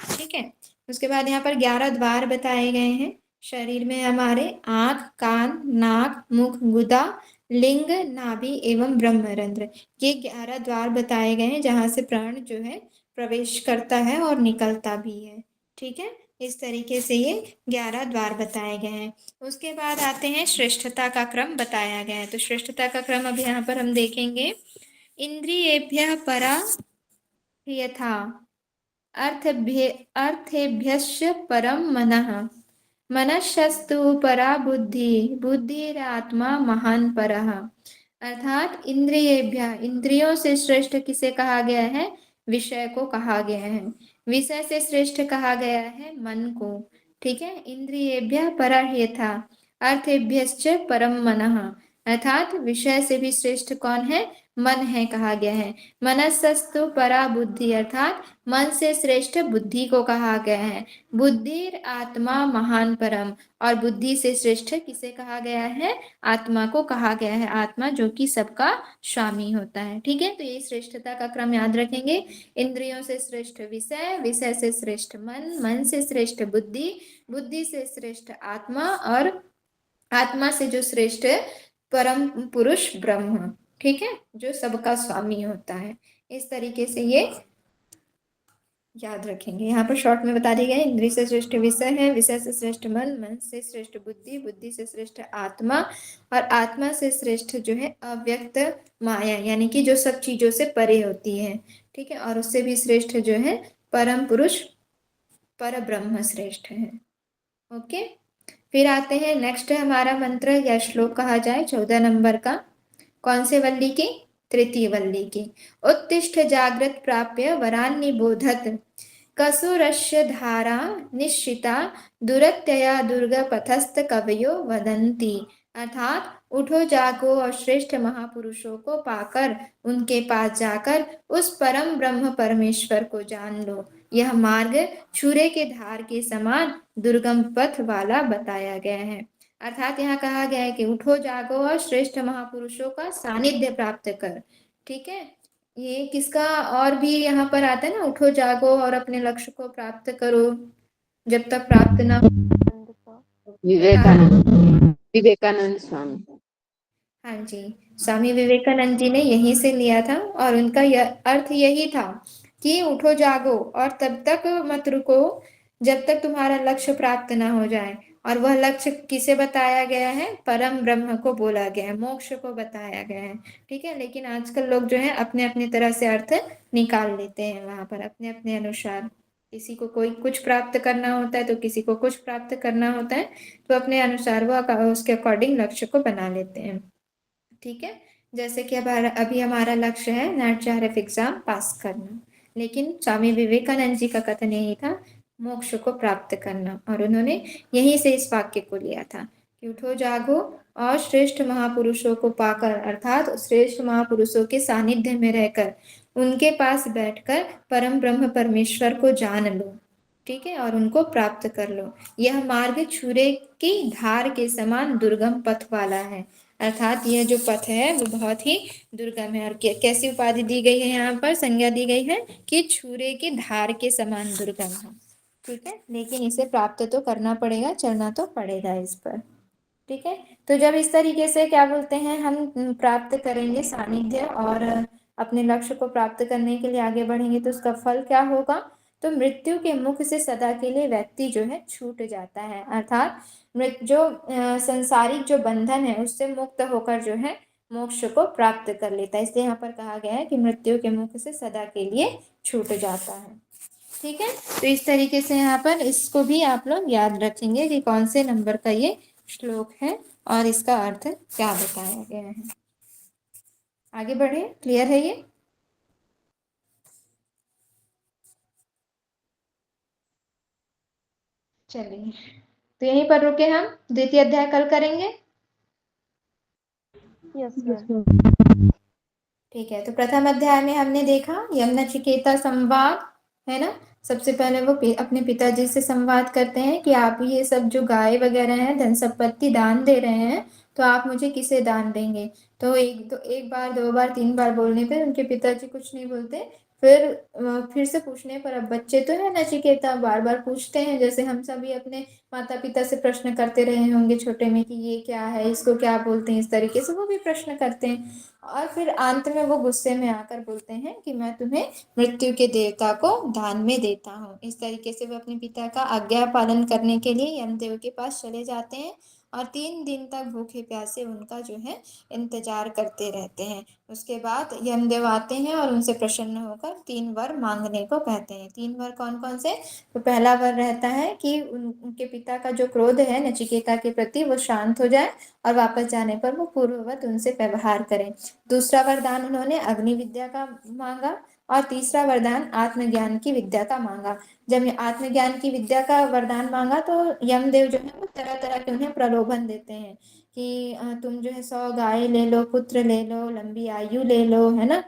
ठीक है, उसके बाद यहाँ पर 11 द्वार बताए गए हैं। शरीर में हमारे आंख, कान, नाक, मुख, गुदा, लिंग, नाभि एवं ब्रह्मरंध्र, ये 11 द्वार बताए गए हैं जहां से प्राण जो है प्रवेश करता है और निकलता भी है। ठीक है, इस तरीके से ये 11 द्वार बताए गए हैं। उसके बाद आते हैं, श्रेष्ठता का क्रम बताया गया है। तो श्रेष्ठता का क्रम अब यहाँ पर हम देखेंगे, इंद्रियेभ्यः परा यथा अर्थेभ्यश्च परम मनः, मनश्चस्तु परा बुद्धि, बुद्धिरात्मा महान परः। अर्थात इंद्रियेभ्य, इंद्रियों से श्रेष्ठ किसे कहा गया है, विषय को कहा गया है। विषय से श्रेष्ठ कहा गया है मन को। ठीक है, इंद्रियेभ्य परः यथा अर्थेभ्यश्च परम मनः, अर्थात विषय से भी श्रेष्ठ कौन है, मन है कहा गया है। मनसस्तु परा बुद्धि अर्थात मन से श्रेष्ठ बुद्धि को कहा गया है। बुद्धिर आत्मा महान परम, और बुद्धि से श्रेष्ठ किसे कहा गया है? आत्मा को कहा गया है। आत्मा जो कि सबका स्वामी होता है। ठीक है, तो ये श्रेष्ठता का क्रम याद रखेंगे। इंद्रियों से श्रेष्ठ विषय, विषय से श्रेष्ठ मन, मन से श्रेष्ठ बुद्धि, बुद्धि से श्रेष्ठ आत्मा, और आत्मा से जो श्रेष्ठ परम पुरुष ब्रह्म। ठीक है, जो सबका स्वामी होता है। इस तरीके से ये याद रखेंगे। यहाँ पर शॉर्ट में बता दिया गया है, इंद्रिय से श्रेष्ठ विषय है, विषय से श्रेष्ठ मन, मन से श्रेष्ठ बुद्धि, बुद्धि से श्रेष्ठ आत्मा, और आत्मा से श्रेष्ठ जो है अव्यक्त माया, यानी कि जो सब चीजों से परे होती है। ठीक है, और उससे भी श्रेष्ठ जो है परम पुरुष पर ब्रह्म श्रेष्ठ है। ओके, फिर आते हैं नेक्स्ट है हमारा मंत्र या श्लोक कहा जाए 14 नंबर का। कौन से वल्ली की? तृतीय वल्ली की। उत्तिष्ठ जागृत प्राप्य वरान्नि बोधत, कसुरस्य धारा निश्चिता, दुरत्यया दुर्गपथस्थ कवयो वदन्ति। अर्थात उठो जागो और श्रेष्ठ महापुरुषों को पाकर उनके पास जाकर उस परम ब्रह्म परमेश्वर को जान लो। यह मार्ग छुरे के धार के समान दुर्गम पथ वाला बताया गया है। अर्थात यहाँ कहा गया है कि उठो जागो और श्रेष्ठ महापुरुषों का सानिध्य प्राप्त कर। ठीक है, ये किसका और भी यहाँ पर आता है ना, उठो जागो और अपने लक्ष्य को प्राप्त करो, जब तक प्राप्त ना हो। विवेकानंद, विवेकानंद स्वामी। हाँ जी, स्वामी विवेकानंद जी ने यहीं से लिया था, और उनका अर्थ यही था कि उठो जागो और तब तक मत रुको जब तक तुम्हारा लक्ष्य प्राप्त ना हो जाए। और वह लक्ष्य किसे बताया गया है? परम ब्रह्म को बोला गया है, मोक्ष को बताया गया है। ठीक है, लेकिन आजकल लोग जो है अपने अपने तरह से अर्थ निकाल लेते हैं वहां पर अपने अपने अनुसार। किसी को कोई कुछ प्राप्त करना होता है तो किसी को कुछ प्राप्त करना होता है, तो अपने अनुसार वो उसके अकॉर्डिंग लक्ष्य को बना लेते हैं। ठीक है, जैसे कि अब अभी हमारा लक्ष्य है नेट जेआरएफ एग्जाम पास करना, लेकिन स्वामी विवेकानंद जी का कथन यही था, मोक्ष को प्राप्त करना, और उन्होंने यहीं से इस वाक्य को लिया था कि उठो जागो और श्रेष्ठ महापुरुषों को पाकर, अर्थात श्रेष्ठ महापुरुषों के सानिध्य में रहकर उनके पास बैठकर परम ब्रह्म परमेश्वर को जान लो। ठीक है, और उनको प्राप्त कर लो। यह मार्ग छुरे की धार के समान दुर्गम पथ वाला है। अर्थात यह जो पथ है वो बहुत ही दुर्गम है। और कैसी उपाधि दी गई है? यहाँ पर संज्ञा दी गई है कि छुरे की धार के समान दुर्गम है। ठीक है, लेकिन इसे प्राप्त तो करना पड़ेगा, चलना तो पड़ेगा इस पर। ठीक है, तो जब इस तरीके से क्या बोलते हैं हम प्राप्त करेंगे सानिध्य और अपने लक्ष्य को प्राप्त करने के लिए आगे बढ़ेंगे, तो उसका फल क्या होगा? तो मृत्यु के मुख से सदा के लिए व्यक्ति जो है छूट जाता है। अर्थात जो संसारिक जो बंधन है उससे मुक्त होकर जो है मोक्ष को प्राप्त कर लेता है। इसलिए यहाँ पर कहा गया है कि मृत्यु के मुख से सदा के लिए छूट जाता है। ठीक है, तो इस तरीके से यहाँ पर इसको भी आप लोग याद रखेंगे कि कौन से नंबर का ये श्लोक है और इसका अर्थ क्या बताया गया है। आगे बढ़े, क्लियर है ये? चलिए, तो यहीं पर रुके हम, द्वितीय अध्याय कल करेंगे। Yes Yes, ma'am. ma'am. ठीक है, तो प्रथम अध्याय में हमने देखा यम नचिकेता संवाद, है ना। सबसे पहले वो अपने पिताजी से संवाद करते हैं कि आप ये सब जो गाय वगैरह हैं धन संपत्ति दान दे रहे हैं, तो आप मुझे किसे दान देंगे? तो एक बार, दो बार, तीन बार बोलने पे उनके पिताजी कुछ नहीं बोलते। फिर से पूछने पर, अब बच्चे तो है नचिकेता, बार बार पूछते हैं, जैसे हम सभी अपने माता पिता से प्रश्न करते रहे होंगे छोटे में कि ये क्या है, इसको क्या बोलते हैं, इस तरीके से वो भी प्रश्न करते हैं। और फिर अंत में वो गुस्से में आकर बोलते हैं कि मैं तुम्हें मृत्यु के देवता को दान में देता हूँ। इस तरीके से वो अपने पिता का आज्ञा पालन करने के लिए यमदेव के पास चले जाते हैं, और 3 दिन तक भूखे प्यासे उनका जो है इंतजार करते रहते हैं। उसके बाद यमदेव आते हैं और उनसे प्रसन्न होकर 3 वर मांगने को कहते हैं। 3 वर कौन कौन से? तो पहला वर रहता है कि उनके पिता का जो क्रोध है नचिकेता के प्रति वो शांत हो जाए, और वापस जाने पर वो पूर्ववत उनसे व्यवहार करें। दूसरा वरदान उन्होंने अग्नि विद्या का मांगा, और तीसरा वरदान आत्मज्ञान की विद्या का मांगा। जब आत्मज्ञान की विद्या का वरदान मांगा तो यमदेव जो है वो तरह तरह के उन्हें प्रलोभन देते हैं कि तुम जो है 100 गाय ले लो, पुत्र ले लो, लंबी आयु ले लो, है ना,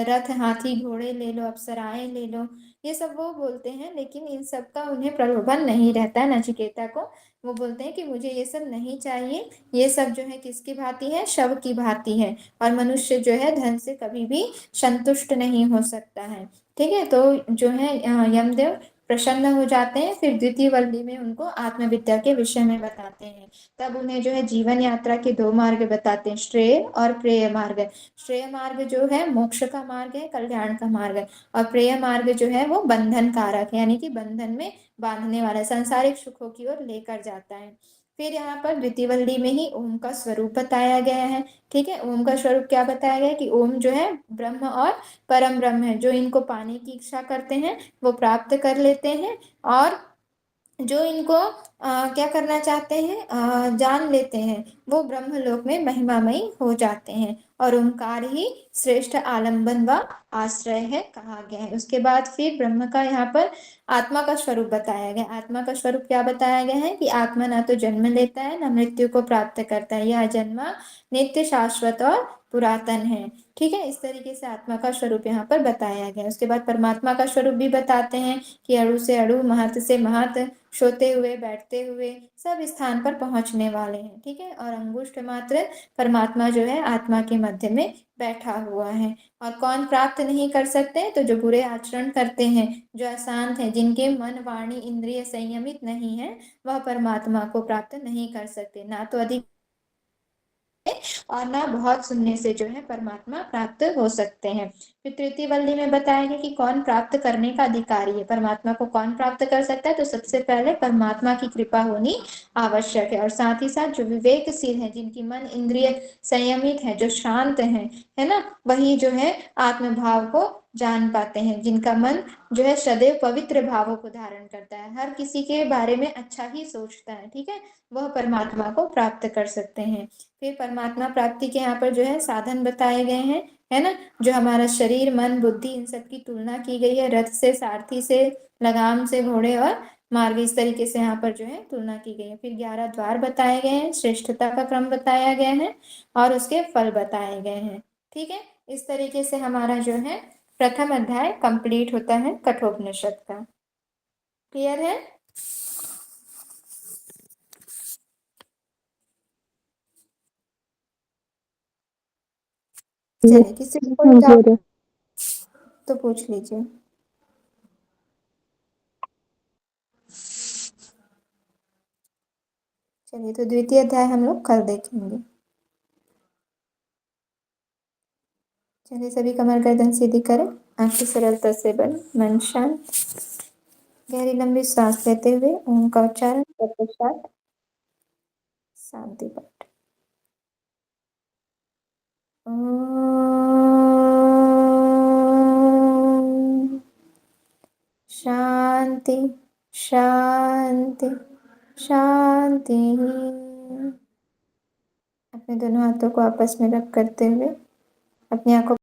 रथ हाथी घोड़े ले लो, अप्सराएं ले लो, ये सब वो बोलते हैं। लेकिन इन सब का उन्हें प्रलोभन नहीं रहता है नचिकेता को। वो बोलते हैं कि मुझे ये सब नहीं चाहिए, ये सब जो है किसकी भांति है, शव की भांति है, और मनुष्य जो है धन से कभी भी संतुष्ट नहीं हो सकता है। ठीक है, तो जो है यमदेव प्रसन्न हो जाते हैं। फिर द्वितीय वल्ली में उनको आत्मविद्या के विषय में बताते हैं। तब उन्हें जो है जीवन यात्रा के 2 मार्ग बताते हैं, श्रेय और प्रेय मार्ग। श्रेय मार्ग जो है मोक्ष का मार्ग है, कल्याण का मार्ग है, और प्रेय मार्ग जो है वो बंधन कारक है, यानी कि बंधन में बांधने वाला, सांसारिक सुखों की ओर लेकर जाता है। फिर यहाँ पर द्वितीय वल्ली में ही ओम का स्वरूप बताया गया है। ठीक है, ओम का स्वरूप क्या बताया गया है कि ओम जो है ब्रह्म और परम ब्रह्म है। जो इनको पाने की इच्छा करते हैं वो प्राप्त कर लेते हैं, और जो इनको क्या करना चाहते हैं, जान लेते हैं, वो ब्रह्मलोक में महिमामयी हो जाते हैं। और ओंकार ही श्रेष्ठ आलंबन व आश्रय है कहा गया है। उसके बाद फिर ब्रह्म का यहाँ पर आत्मा का स्वरूप बताया गया। आत्मा का स्वरूप क्या बताया गया है कि आत्मा ना तो जन्म लेता है ना मृत्यु को प्राप्त करता है, यह जन्मा नित्य शाश्वत और पुरातन है। ठीक है, इस तरीके से आत्मा का स्वरूप यहाँ पर बताया गया। उसके बाद परमात्मा का स्वरूप भी बताते हैं कि अणु से अणु, महत से महत, सोते हुए बैठते हुए सब स्थान पर पहुंचने वाले हैं। ठीक है, और अंगुष्ठ मात्र परमात्मा जो है आत्मा के मध्य में बैठा हुआ है। और कौन प्राप्त नहीं कर सकते, तो जो बुरे आचरण करते हैं, जो अशांत है, जिनके मन वाणी इंद्रिय संयमित नहीं है, वह परमात्मा को प्राप्त नहीं कर सकते। ना तो अधिक और ना बहुत सुनने से जो है परमात्मा प्राप्त हो सकते हैं। फिर तृतीय वल्ली में बताया गया कि कौन प्राप्त करने का अधिकारी है, परमात्मा को कौन प्राप्त कर सकता है। तो सबसे पहले परमात्मा की कृपा होनी आवश्यक है, और साथ ही साथ जो विवेकशील है, जिनकी मन इंद्रिय संयमित है, जो शांत है ना, वही जो है आत्मभाव को जान पाते हैं, जिनका मन जो है सदैव पवित्र भावों को धारण करता है, हर किसी के बारे में अच्छा ही सोचता है। ठीक है, वह परमात्मा को प्राप्त कर सकते हैं। फिर परमात्मा प्राप्ति के यहाँ पर जो है साधन बताए गए हैं, है ना, जो हमारा शरीर मन बुद्धि इन सब की तुलना की गई है, रथ से, सारथी से, लगाम से, घोड़े और मार्ग, इस तरीके से यहाँ पर जो है तुलना की गई है। फिर 11 द्वार बताए गए हैं, श्रेष्ठता का क्रम बताया गया है, और उसके फल बताए गए हैं। ठीक है, इस तरीके से हमारा जो है प्रथम अध्याय कंप्लीट होता है कठोपनिषद का। क्लियर है? चलिए, किसी को कोई डाउट तो पूछ लीजिए। चलिए, तो द्वितीय अध्याय हम लोग कल देखेंगे। चलिए, सभी कमर गर्दन सीधी करें, आंखें सरलता से बंद, मन शांत, गहरी लंबी सांस लेते हुए ओम का उच्चारण तत्पश्चात शांति पाठ। ओम शांति शांति शांति। अपने दोनों हाथों को आपस में रब करते हुए अपनी आंखों